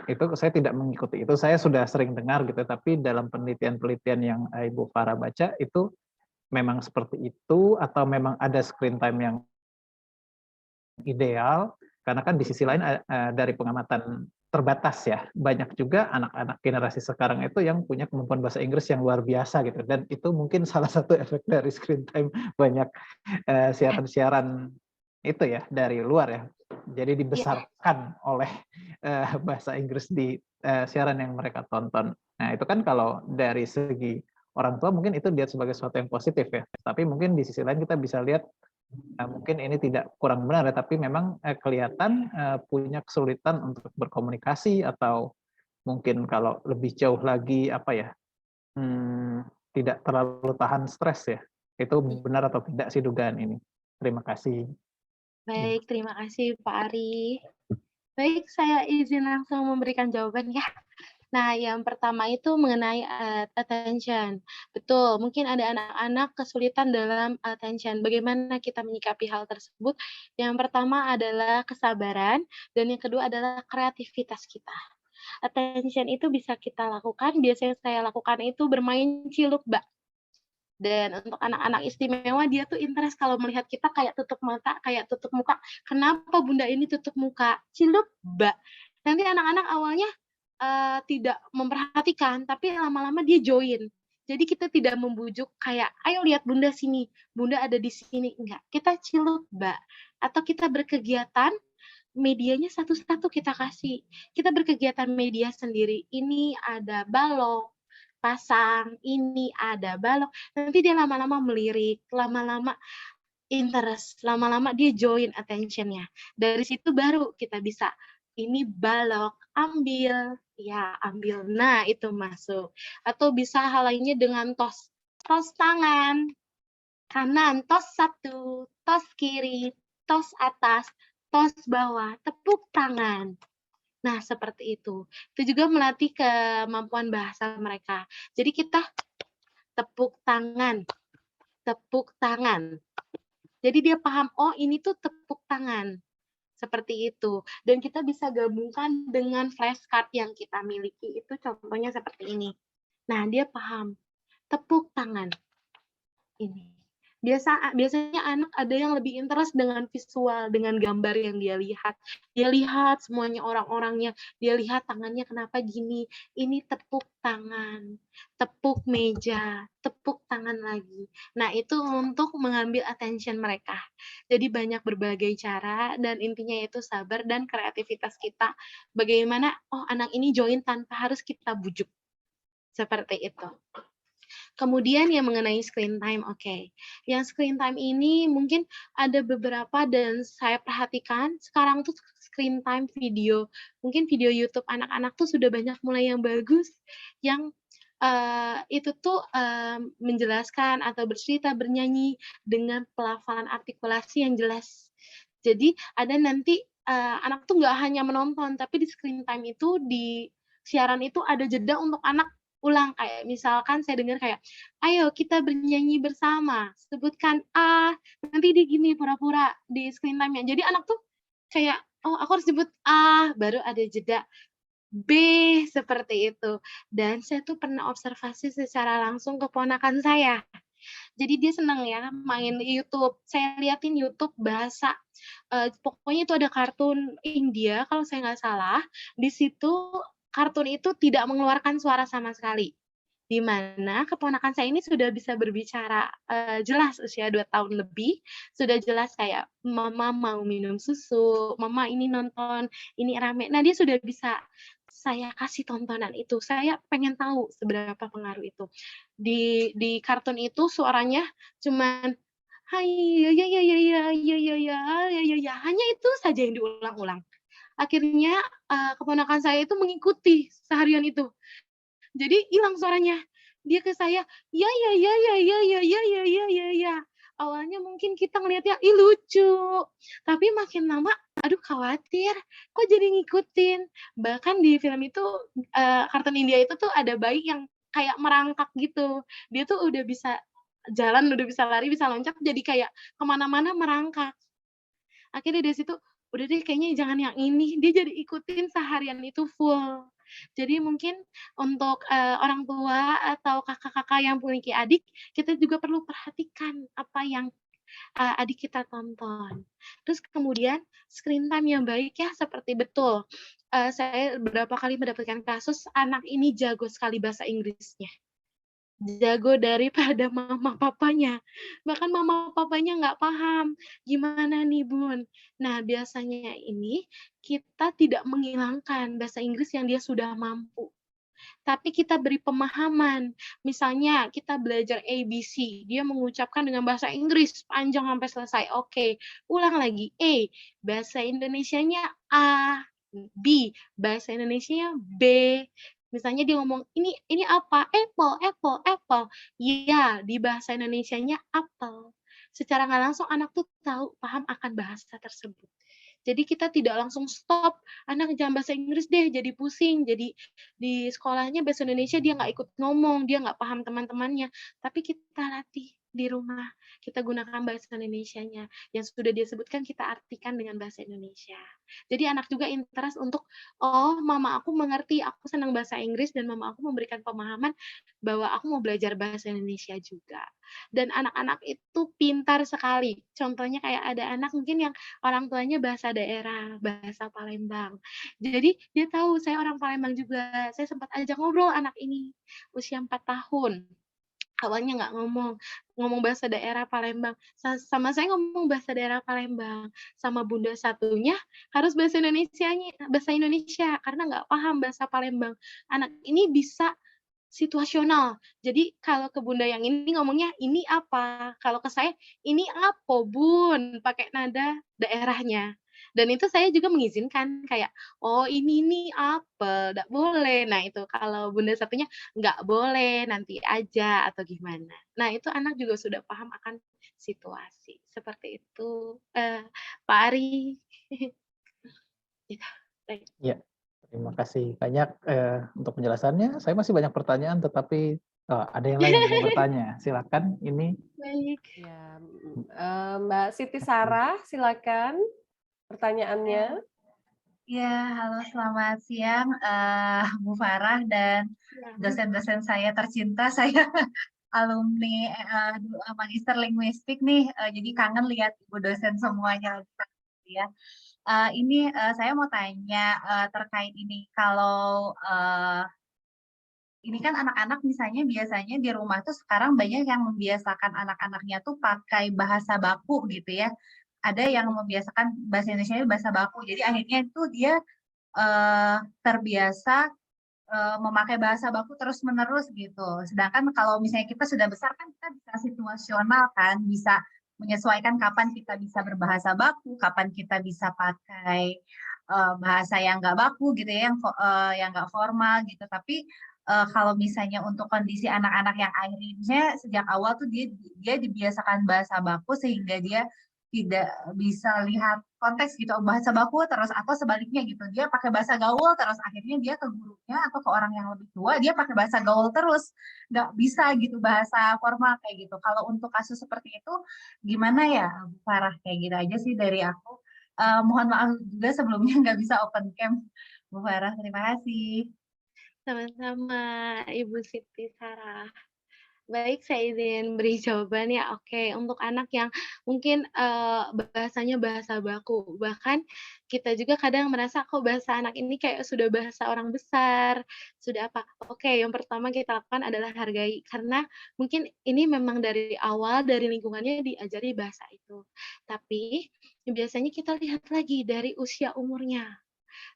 Itu saya tidak mengikuti itu, saya sudah sering dengar gitu, tapi dalam penelitian-penelitian yang Ibu Farah baca itu memang seperti itu atau memang ada screen time yang ideal? Karena kan di sisi lain dari pengamatan terbatas ya, banyak juga anak-anak generasi sekarang itu yang punya kemampuan bahasa Inggris yang luar biasa gitu, dan itu mungkin salah satu efek dari screen time banyak siaran-siaran itu ya dari luar ya, jadi dibesarkan oleh bahasa Inggris di siaran yang mereka tonton. Nah itu kan kalau dari segi orang tua mungkin itu dilihat sebagai sesuatu yang positif ya, tapi mungkin di sisi lain kita bisa lihat mungkin ini tidak kurang benar ya, tapi memang kelihatan punya kesulitan untuk berkomunikasi, atau mungkin kalau lebih jauh lagi tidak terlalu tahan stres ya. Itu benar atau tidak sih dugaan ini? Terima kasih. Baik, terima kasih Pak Ari. Baik, saya izin langsung memberikan jawaban ya. Nah, yang pertama itu mengenai attention. Betul, mungkin ada anak-anak kesulitan dalam attention. Bagaimana kita menyikapi hal tersebut? Yang pertama adalah kesabaran, dan yang kedua adalah kreativitas kita. Attention itu bisa kita lakukan, biasanya saya lakukan itu bermain ciluk, Mbak. Dan untuk anak-anak istimewa, dia tuh interest kalau melihat kita kayak tutup mata, kayak tutup muka. Kenapa Bunda ini tutup muka? Ciluk, Mbak. Nanti anak-anak awalnya tidak memperhatikan, tapi lama-lama dia join. Jadi kita tidak membujuk kayak, ayo lihat Bunda sini, Bunda ada di sini. Enggak, kita ciluk, Mbak. Atau kita berkegiatan, medianya satu-satu kita kasih. Kita berkegiatan media sendiri. Ini ada balok, pasang, ini ada balok. Nanti dia lama-lama melirik, lama-lama interest, lama-lama dia join attention-nya. Dari situ baru kita bisa, ini balok, ambil, ya ambil. Nah, itu masuk. Atau bisa hal lainnya dengan tos. Tos tangan, kanan, tos satu, tos kiri, tos atas, tos bawah, tepuk tangan. Nah, seperti itu. Itu juga melatih kemampuan bahasa mereka. Jadi kita tepuk tangan, tepuk tangan. Jadi dia paham, oh ini tuh tepuk tangan. Seperti itu. Dan kita bisa gabungkan dengan flashcard yang kita miliki. Itu contohnya seperti ini. Nah, dia paham. Tepuk tangan. Ini. Biasanya anak ada yang lebih interest dengan visual, dengan gambar yang dia lihat. Dia lihat semuanya orang-orangnya, dia lihat tangannya kenapa gini, ini tepuk tangan, tepuk meja, tepuk tangan lagi. Nah, itu untuk mengambil attention mereka. Jadi banyak berbagai cara dan intinya itu sabar dan kreativitas kita. Bagaimana, oh anak ini join tanpa harus kita bujuk. Seperti itu. Kemudian yang mengenai screen time, oke. Yang screen time ini mungkin ada beberapa dan saya perhatikan sekarang tuh screen time video. Mungkin video YouTube anak-anak tuh sudah banyak mulai yang bagus, yang itu tuh menjelaskan atau bercerita, bernyanyi dengan pelafalan artikulasi yang jelas. Jadi ada nanti anak tuh nggak hanya menonton, tapi di screen time itu, di siaran itu ada jeda untuk anak ulang, kayak misalkan saya dengar kayak, "Ayo kita bernyanyi bersama, sebutkan A," nanti dia gini pura-pura di screen time-nya. Jadi anak tuh kayak, "Oh aku harus sebut A," baru ada jeda B, seperti itu. Dan saya tuh pernah observasi secara langsung ke ponakan saya. Jadi dia senang ya main YouTube. Saya liatin YouTube bahasa, pokoknya itu ada kartun India kalau saya nggak salah, di situ kartun itu tidak mengeluarkan suara sama sekali. Di mana keponakan saya ini sudah bisa berbicara, jelas usia 2 tahun lebih, sudah jelas kayak, "Mama mau minum susu, mama ini nonton, ini rame." Nah, dia sudah bisa saya kasih tontonan itu, saya pengen tahu seberapa pengaruh itu. Di kartun itu suaranya cuman, "Hai, ya ya ya ya ya ya ya ya ya ya," hanya itu saja yang diulang-ulang. Akhirnya, keponakan saya itu mengikuti seharian itu. Jadi hilang suaranya. Dia ke saya, "Ya ya ya ya ya ya ya ya ya ya ya." Awalnya mungkin kita ngelihatnya, ih lucu, tapi makin lama, aduh khawatir, kok jadi ngikutin. Bahkan di film itu, kartun India itu tuh ada bayi yang kayak merangkak gitu. Dia tuh udah bisa jalan, udah bisa lari, bisa loncat, jadi kayak ke mana-mana merangkak. Akhirnya dari situ, udah deh kayaknya jangan yang ini, dia jadi ikutin seharian itu full. Jadi mungkin untuk, orang tua atau kakak-kakak yang memiliki adik, kita juga perlu perhatikan apa yang, adik kita tonton. Terus kemudian screen time yang baik ya seperti betul, saya beberapa kali mendapatkan kasus anak ini jago sekali bahasa Inggrisnya. Jago daripada mama papanya. Bahkan mama papanya nggak paham, "Gimana nih, Bun?" Nah, biasanya ini kita tidak menghilangkan bahasa Inggris yang dia sudah mampu, tapi kita beri pemahaman. Misalnya kita belajar ABC, dia mengucapkan dengan bahasa Inggris panjang sampai selesai, oke. Ulang lagi, A, bahasa Indonesianya A, B, bahasa Indonesianya B. Misalnya dia ngomong, "Ini apa?" "Apple apple apple." Iya, di bahasa Indonesianya apel. Secara nggak langsung anak tuh tahu, paham akan bahasa tersebut. Jadi kita tidak langsung stop, "Anak jangan bahasa Inggris deh," jadi pusing, jadi di sekolahnya bahasa Indonesia dia nggak ikut ngomong, dia nggak paham teman-temannya. Tapi kita latih di rumah, kita gunakan bahasa Indonesianya, yang sudah dia sebutkan kita artikan dengan bahasa Indonesia. Jadi anak juga interest untuk, "Oh, mama aku mengerti, aku senang bahasa Inggris dan mama aku memberikan pemahaman bahwa aku mau belajar bahasa Indonesia juga." Dan anak-anak itu pintar sekali. Contohnya kayak ada anak mungkin yang orang tuanya bahasa daerah, bahasa Palembang. Jadi dia tahu saya orang Palembang juga. Saya sempat ajak ngobrol anak ini, usia 4 tahun. Awalnya nggak ngomong bahasa daerah Palembang. Sama saya ngomong bahasa daerah Palembang. Sama bunda satunya harus bahasa Indonesia karena nggak paham bahasa Palembang. Anak ini bisa situasional. Jadi kalau ke Bunda yang ini ngomongnya, "Ini apa?" Kalau ke saya, "Ini apa, Bun?" Pakai nada daerahnya. Dan itu saya juga mengizinkan kayak, "Oh, ini nih apel, nggak boleh." Nah itu kalau Bunda satunya, "Nggak boleh, nanti aja," atau gimana. Nah itu anak juga sudah paham akan situasi. Seperti itu, Pak Ari. Gitu, baik. Ya, terima kasih banyak untuk penjelasannya. Saya masih banyak pertanyaan, tetapi ada yang lain yang mau bertanya. Silakan. Ini Baik. Ya, Mbak Siti Sarah, silakan pertanyaannya. Ya, halo selamat siang Bu Farah dan dosen-dosen saya tercinta. Saya alumni Magister Linguistik nih, jadi kangen lihat Ibu dosen semuanya. Ya. Ini saya mau tanya terkait ini, kalau ini kan anak-anak misalnya biasanya di rumah tuh sekarang banyak yang membiasakan anak-anaknya tuh pakai bahasa baku gitu ya. Ada yang membiasakan bahasa Indonesia bahasa baku. Jadi akhirnya itu dia terbiasa memakai bahasa baku terus-menerus gitu. Sedangkan kalau misalnya kita sudah besar kan kita bisa situasional kan, bisa menyesuaikan kapan kita bisa berbahasa baku, kapan kita bisa pakai bahasa yang nggak baku gitu ya, yang nggak formal gitu. Tapi kalau misalnya untuk kondisi anak-anak yang akhirnya sejak awal tuh dia dibiasakan bahasa baku sehingga dia tidak bisa lihat konteks gitu bahasa baku terus, atau sebaliknya gitu dia pakai bahasa gaul terus, akhirnya dia ke gurunya atau ke orang yang lebih tua dia pakai bahasa gaul terus, nggak bisa gitu bahasa formal kayak gitu. Kalau untuk kasus seperti itu gimana ya Bu Farah? Kayak gitu aja sih dari aku. Mohon maaf juga sebelumnya nggak bisa open cam Bu Farah, terima kasih. Sama-sama, Ibu Siti Sarah. Baik, saya izin beri jawaban ya. Oke, untuk anak yang mungkin, bahasanya bahasa baku, bahkan kita juga kadang merasa kok bahasa anak ini kayak sudah bahasa orang besar, sudah apa. Oke, yang pertama kita lakukan adalah hargai, karena mungkin ini memang dari awal, dari lingkungannya diajari bahasa itu. Tapi biasanya kita lihat lagi dari usia umurnya.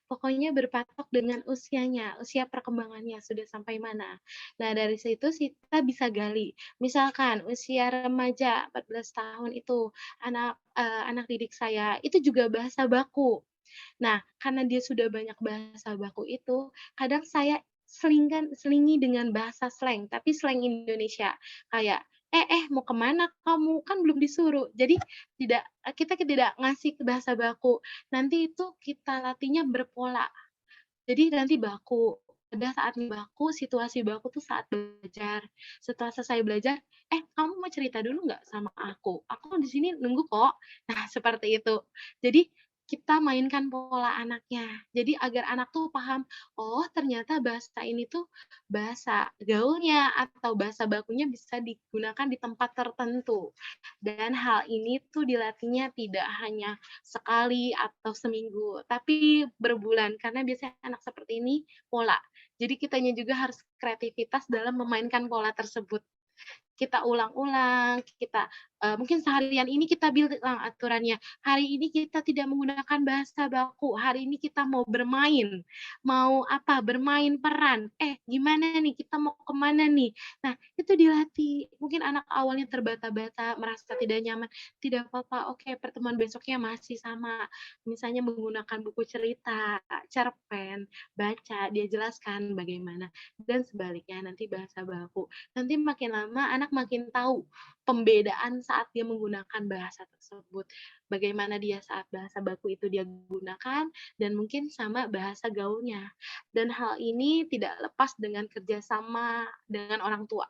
Pokoknya berpatok dengan usianya, usia perkembangannya sudah sampai mana. Nah, dari situ kita bisa gali. Misalkan usia remaja 14 tahun itu anak didik saya itu juga bahasa baku. Nah, karena dia sudah banyak bahasa baku itu, kadang saya selingi dengan bahasa slang, tapi slang Indonesia. Kayak, mau kemana kamu? Kan belum disuruh." Jadi kita tidak ngasih ke bahasa baku. Nanti itu kita latihnya berpola. Jadi nanti baku. Pada saat baku, situasi baku tuh saat belajar. Setelah selesai belajar, kamu mau cerita dulu nggak sama aku? Aku di sini nunggu kok. Nah, seperti itu. Jadi kita mainkan pola anaknya. Jadi agar anak tuh paham, oh ternyata bahasa ini tuh bahasa gaulnya atau bahasa bakunya bisa digunakan di tempat tertentu. Dan hal ini tuh dilatihnya tidak hanya sekali atau seminggu, tapi berbulan, karena biasanya anak seperti ini pola. Jadi kitanya juga harus kreativitas dalam memainkan pola tersebut. Kita ulang-ulang, mungkin seharian ini kita bilang aturannya, hari ini kita tidak menggunakan bahasa baku, hari ini kita mau bermain, bermain peran, gimana nih, kita mau kemana nih? Nah, itu dilatih. Mungkin anak awalnya terbata-bata, merasa tidak nyaman, tidak apa-apa, oke, pertemuan besoknya masih sama, misalnya menggunakan buku cerita, cerpen, baca, dia jelaskan bagaimana, dan sebaliknya nanti bahasa baku. Nanti makin lama anak makin tahu pembedaan saat dia menggunakan bahasa tersebut. Bagaimana dia saat bahasa baku itu dia gunakan, dan mungkin sama bahasa gaulnya. Dan hal ini tidak lepas dengan kerjasama dengan orang tua.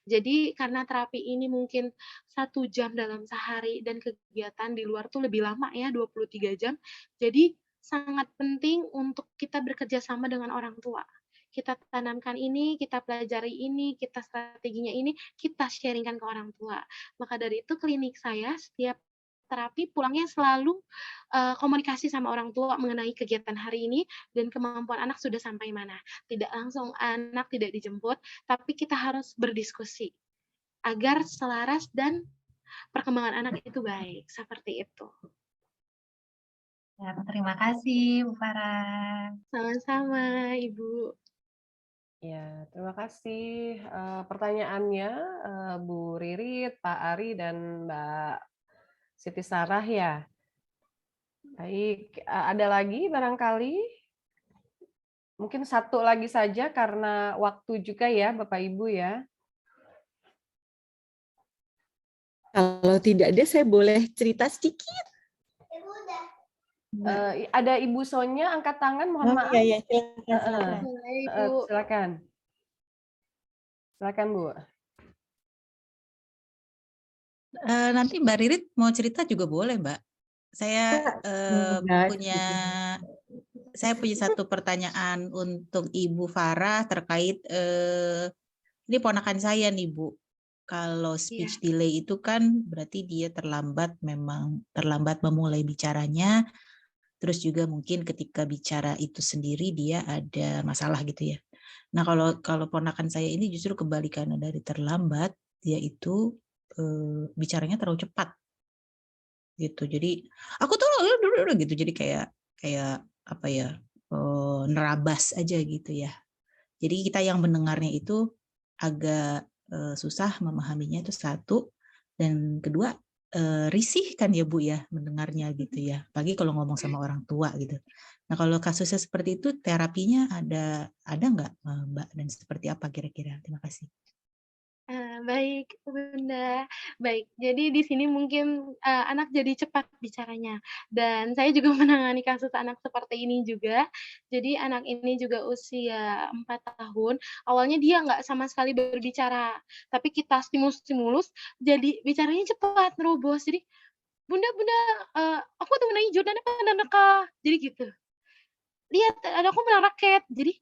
Jadi karena terapi ini mungkin 1 jam dalam sehari dan kegiatan di luar tuh lebih lama ya, 23 jam. Jadi sangat penting untuk kita bekerja sama dengan orang tua. Kita tanamkan ini, kita pelajari ini, kita strateginya ini, kita sharingkan ke orang tua. Maka dari itu klinik saya setiap terapi pulangnya selalu komunikasi sama orang tua mengenai kegiatan hari ini dan kemampuan anak sudah sampai mana. Tidak langsung anak tidak dijemput, tapi kita harus berdiskusi agar selaras dan perkembangan anak itu baik. Seperti itu. Ya, terima kasih Bu Farah. Sama-sama, Ibu. Ya, terima kasih pertanyaannya Bu Ririt, Pak Ari, dan Mbak Siti Sarah ya. Baik, ada lagi barangkali? Mungkin satu lagi saja karena waktu juga ya Bapak Ibu ya. Kalau tidak ada, saya boleh cerita sedikit. Ada Ibu Sonya angkat tangan, mohon maaf. Iya, iya, silakan. Boleh, Ibu. Silakan. Silakan Bu. Nanti Mbak Ririt mau cerita juga boleh, Mbak. Saya Enggak, punya satu pertanyaan untuk Ibu Farah terkait ini ponakan saya nih, Bu. Kalau speech delay itu kan berarti dia memang terlambat memulai bicaranya, terus juga mungkin ketika bicara itu sendiri dia ada masalah gitu ya. Nah, kalau ponakan saya ini justru kebalikannya dari terlambat, dia itu bicaranya terlalu cepat gitu. Jadi aku tuh gitu. Jadi kayak apa ya? Nerabas aja gitu ya. Jadi kita yang mendengarnya itu agak susah memahaminya, itu satu, dan kedua risih kan ya Bu ya mendengarnya gitu ya, apalagi kalau ngomong sama orang tua gitu. Nah, kalau kasusnya seperti itu terapinya ada nggak Mbak, dan seperti apa kira-kira? Terima kasih. Baik, Bunda. Baik, jadi di sini mungkin, anak jadi cepat bicaranya, dan saya juga menangani kasus anak seperti ini juga. Jadi anak ini juga usia 4 tahun, awalnya dia nggak sama sekali berbicara, tapi kita stimulus-stimulus, jadi bicaranya cepat, nerobos. Jadi, "Bunda Bunda, aku tuh menaik Jordan apa?" Jadi gitu. "Lihat, anakku menang raket." Jadi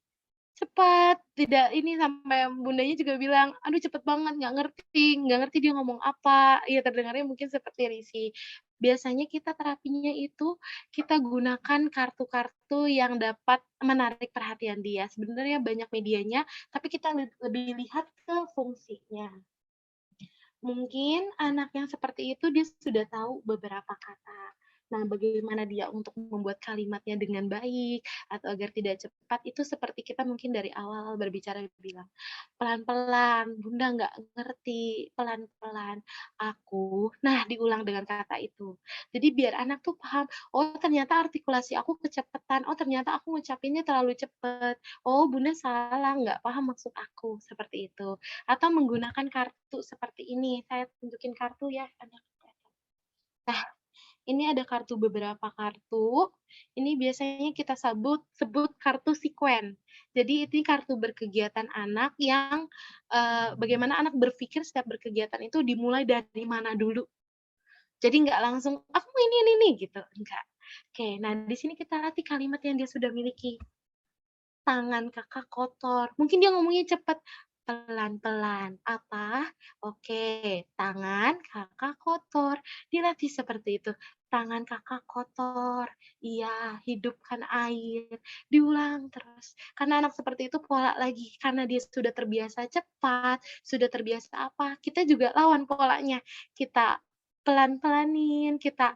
cepat, tidak ini, sampai bundanya juga bilang, "Aduh cepet banget, nggak ngerti dia ngomong apa." Iya terdengarnya mungkin seperti risih. Biasanya kita terapinya itu, kita gunakan kartu-kartu yang dapat menarik perhatian dia. Sebenarnya banyak medianya, tapi kita lebih lihat ke fungsinya. Mungkin anak yang seperti itu dia sudah tahu beberapa kata. Nah, bagaimana dia untuk membuat kalimatnya dengan baik atau agar tidak cepat, itu seperti kita mungkin dari awal berbicara bilang, "Pelan-pelan, Bunda nggak ngerti, pelan-pelan, aku." Nah, diulang dengan kata itu. Jadi biar anak tuh paham, "Oh, ternyata artikulasi aku kecepatan. Oh, ternyata aku ngucapinnya terlalu cepet. Oh, Bunda salah, nggak paham maksud aku." Seperti itu. Atau menggunakan kartu seperti ini, saya tunjukin kartu ya, nah, ini ada beberapa kartu, ini biasanya kita sebut kartu sekuen. Jadi ini kartu berkegiatan anak yang, bagaimana anak berpikir setiap berkegiatan itu dimulai dari mana dulu. Jadi nggak langsung, "Aku mau ini," gitu, enggak. Oke, nah di sini kita latih kalimat yang dia sudah miliki. "Tangan Kakak kotor." Mungkin dia ngomongnya cepet, "Pelan-pelan." Apa? Oke, "Tangan Kakak kotor." Dilatih seperti itu, "Tangan Kakak kotor." Iya, "Hidupkan air." Diulang terus. Karena anak seperti itu pola lagi, karena dia sudah terbiasa cepat, sudah terbiasa apa, kita juga lawan polanya. Kita pelan-pelanin, kita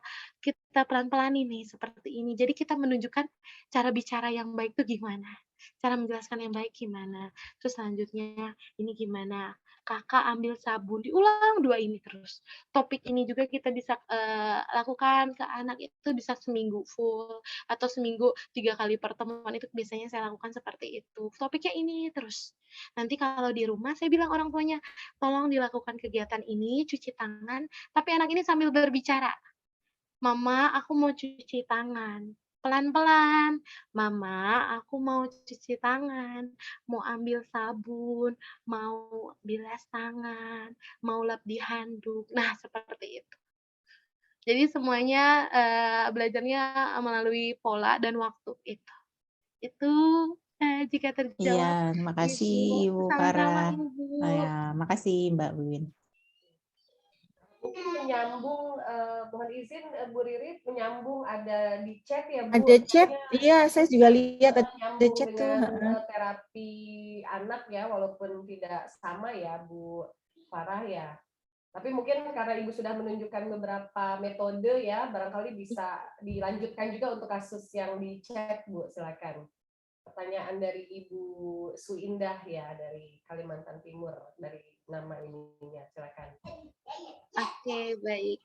pelan-pelanin nih, seperti ini. Jadi kita menunjukkan cara bicara yang baik tuh gimana. Cara menjelaskan yang baik gimana, terus selanjutnya ini gimana, Kakak ambil sabun, diulang 2 ini terus. Topik ini juga kita bisa, lakukan ke anak itu bisa seminggu full, atau seminggu 3 kali pertemuan, itu biasanya saya lakukan seperti itu. Topiknya ini terus. Nanti kalau di rumah saya bilang orang tuanya, "Tolong dilakukan kegiatan ini, cuci tangan," tapi anak ini sambil berbicara. "Mama, aku mau cuci tangan." Pelan-pelan, "Mama, aku mau cuci tangan, mau ambil sabun, mau bilas tangan, mau lap di handuk." Nah, seperti itu. Jadi semuanya, belajarnya melalui pola dan waktu itu. Itu, jika Iya, terjawab, terima kasih Ibu. Ibu Sama-sama, Farah. Ibu. Ya, makasih Mbak Wiwin. Mungkin menyambung, mohon izin Bu Ririt, menyambung ada di chat ya Bu? Ada chat, iya saya juga lihat ada Nyambung chat tuh. dengan terapi anak ya, walaupun tidak sama ya Bu Farah ya. Tapi mungkin karena Ibu sudah menunjukkan beberapa metode ya, barangkali bisa dilanjutkan juga untuk kasus yang di chat Bu, silakan. pertanyaan dari Ibu Suindah ya, dari Kalimantan Timur, dari nama ininya, silakan. Oke, baik.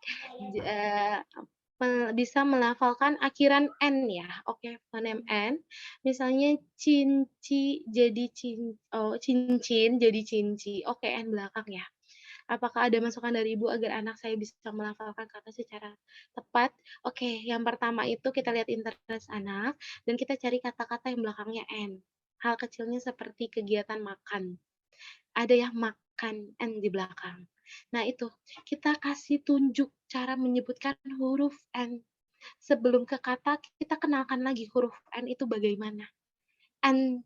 Bisa melafalkan akhiran N ya. Oke, fonem N. Misalnya cincin jadi cinci. Oke, N belakang ya. Apakah ada masukan dari Ibu agar anak saya bisa melafalkan kata secara tepat? Oke, yang pertama itu kita lihat interest anak dan kita cari kata-kata yang belakangnya N. Hal kecilnya seperti kegiatan makan. Ada yang makan N di belakang. Nah, itu kita kasih tunjuk cara menyebutkan huruf N. Sebelum ke kata, kita kenalkan lagi huruf N itu bagaimana. N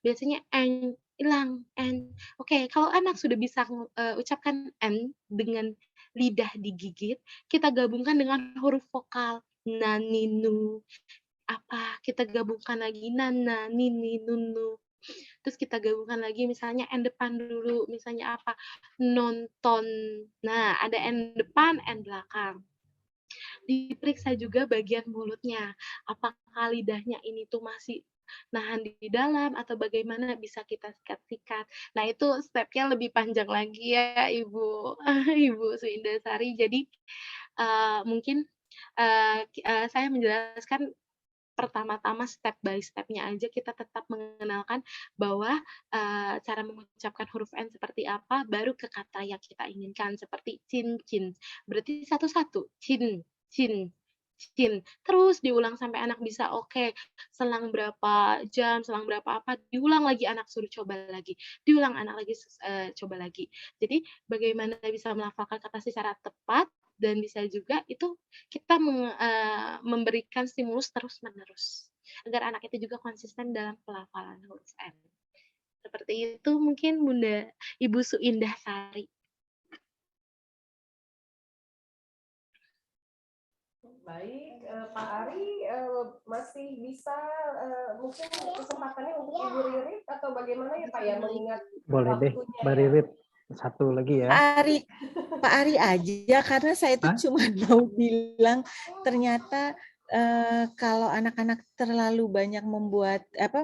biasanya N hilang, N. Oke, kalau anak sudah bisa ucapkan N dengan lidah digigit, kita gabungkan dengan huruf vokal. Na, ni, nu. Apa, kita gabungkan lagi nana, nini, nunu. Terus kita gabungkan lagi misalnya N depan dulu, misalnya apa? Nonton. Nah, ada N depan, N belakang. Diperiksa juga bagian mulutnya. Apakah lidahnya ini tuh masih nahan di dalam atau bagaimana, bisa kita sikat-sikat. Nah, itu stepnya lebih panjang lagi ya, Ibu Ibu Suindasari. Jadi mungkin saya menjelaskan pertama-tama step by step-nya aja, kita tetap mengenalkan bahwa cara mengucapkan huruf N seperti apa, baru ke kata yang kita inginkan, seperti cincin. Berarti satu-satu, cin, cin, cin. Terus diulang sampai anak bisa oke, selang berapa jam, selang berapa apa, diulang lagi, anak suruh coba lagi. Diulang anak lagi coba lagi. Jadi bagaimana bisa melafalkan kata secara tepat, dan bisa juga itu kita memberikan stimulus terus-menerus agar anak itu juga konsisten dalam pelafalan huruf N. Seperti itu mungkin Bunda Ibu Suindah Sari. Baik, Pak Ari masih bisa mungkin kesempatannya untuk Ibu Ririt atau bagaimana ya Pak ya, mengingat Boleh deh, waktunya Mbak ya. Ririt. Satu lagi ya. Pak Ari aja, karena saya itu cuma mau bilang ternyata kalau anak-anak terlalu banyak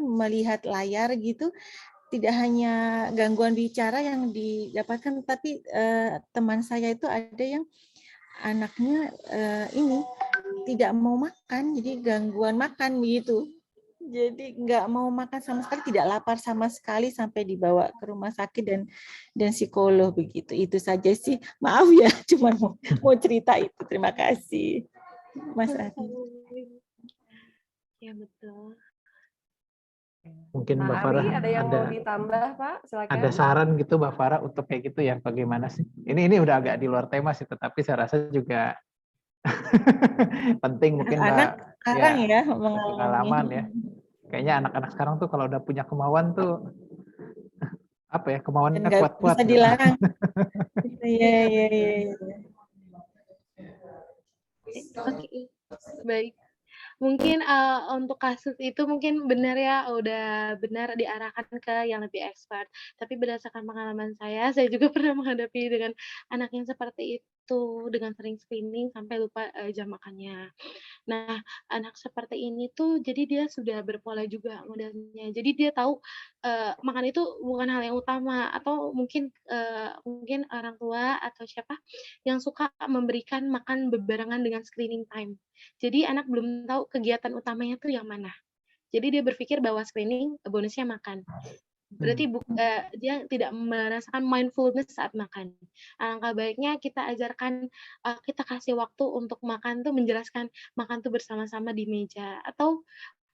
melihat layar gitu, tidak hanya gangguan bicara yang didapatkan, tapi teman saya itu ada yang anaknya ini tidak mau makan, jadi gangguan makan gitu. Jadi nggak mau makan sama sekali, tidak lapar sama sekali, sampai dibawa ke rumah sakit dan psikolog begitu. Itu saja sih. Maaf ya, cuma mau cerita itu. Terima kasih, Mas Adi. Ya betul. Mungkin Mbak Pak Farah Ari, ada yang mau ditambah Pak? Silakan. ada saran gitu Mbak Farah untuk kayak gitu ya, bagaimana sih? Ini udah agak di luar tema sih, tetapi saya rasa juga penting mungkin Mbak. Sekarang ya pengalaman ya. Kayaknya anak-anak sekarang tuh kalau udah punya kemauan tuh apa ya, kemauannya kuat-kuat. Bisa dilarang. Iya. Oke, baik. Mungkin untuk kasus itu mungkin benar ya, udah benar diarahkan ke yang lebih expert. Tapi berdasarkan pengalaman saya juga pernah menghadapi dengan anak yang seperti itu, dengan sering screening sampai lupa jam makannya. Nah, anak seperti ini tuh jadi dia sudah berpola juga modelnya. Jadi dia tahu makan itu bukan hal yang utama, atau mungkin mungkin orang tua atau siapa yang suka memberikan makan bebarengan dengan screening time. Jadi anak belum tahu kegiatan utamanya tuh yang mana. Jadi dia berpikir bahwa screening bonusnya makan. Berarti dia tidak merasakan mindfulness saat makan. Alangkah baiknya kita ajarkan, kita kasih waktu untuk makan tuh, menjelaskan makan tuh bersama-sama di meja, atau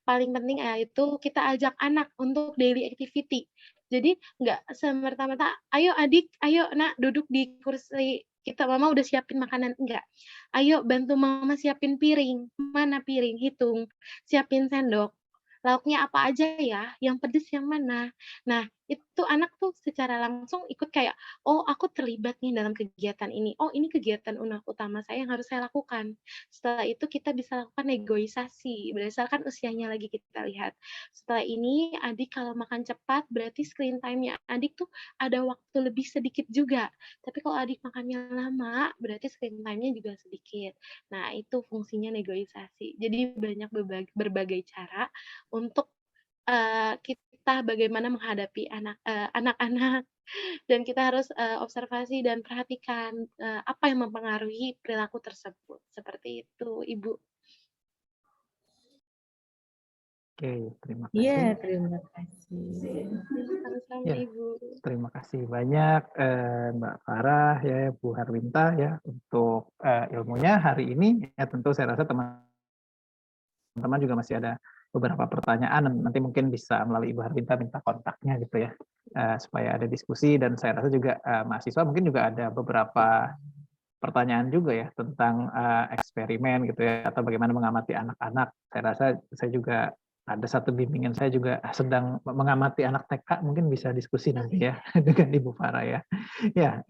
paling penting itu kita ajak anak untuk daily activity. Jadi nggak semerta-merta, "Ayo adik, ayo nak duduk di kursi, kita mama udah siapin makanan." Enggak. "Ayo bantu mama siapin piring." "Mana piring?" Hitung. "Siapin sendok." "Lauknya apa aja ya? Yang pedes yang mana?" Nah, itu anak tuh secara langsung ikut kayak, "Oh, aku terlibat nih dalam kegiatan ini. Oh, ini kegiatan utama saya yang harus saya lakukan." Setelah itu kita bisa lakukan negosiasi, berdasarkan usianya lagi kita lihat. Setelah ini adik kalau makan cepat, berarti screen time-nya adik tuh ada waktu lebih sedikit juga. Tapi kalau adik makannya lama, berarti screen time-nya juga sedikit. Nah, itu fungsinya negosiasi. Jadi banyak berbagai cara untuk kita bagaimana menghadapi anak-anak dan kita harus observasi dan perhatikan apa yang mempengaruhi perilaku tersebut. Seperti itu, Ibu. Oke, terima Iya, kasih. terima kasih. Sama-sama, Ya, Ibu. terima kasih banyak Mbak Farah ya, Bu Harwinta ya untuk ilmunya hari ini. Ya, tentu saya rasa teman-teman juga masih ada beberapa pertanyaan, nanti mungkin bisa melalui Ibu Harwinta minta kontaknya gitu ya, supaya ada diskusi. Dan saya rasa juga mahasiswa mungkin juga ada beberapa pertanyaan juga ya tentang eksperimen gitu ya, atau bagaimana mengamati anak-anak. Saya rasa saya juga ada satu bimbingan saya juga sedang mengamati anak TK, mungkin bisa diskusi nanti ya dengan Ibu Farah ya. Ya,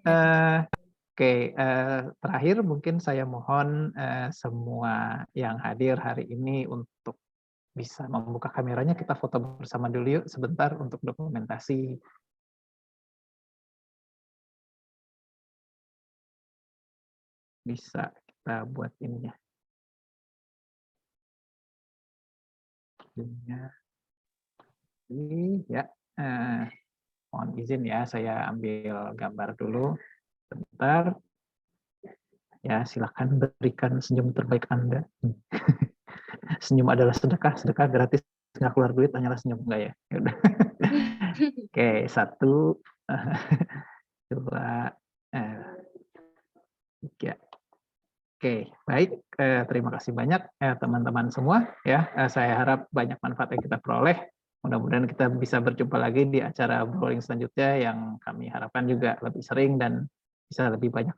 oke, terakhir mungkin saya mohon semua yang hadir hari ini untuk bisa membuka kameranya, kita foto bersama dulu yuk sebentar untuk dokumentasi. Bisa kita buat ininya. Ini ya, mohon izin ya, saya ambil gambar dulu. Bentar. Ya, silakan berikan senyum terbaik Anda. Senyum adalah sedekah, sedekah gratis, nggak keluar duit, hanyalah senyum, enggak ya? Yaudah. Oke, 1, 2, 3. Oke, baik. Terima kasih banyak teman-teman semua. Ya, saya harap banyak manfaat yang kita peroleh. Mudah-mudahan kita bisa berjumpa lagi di acara Browling selanjutnya yang kami harapkan juga lebih sering dan bisa lebih banyak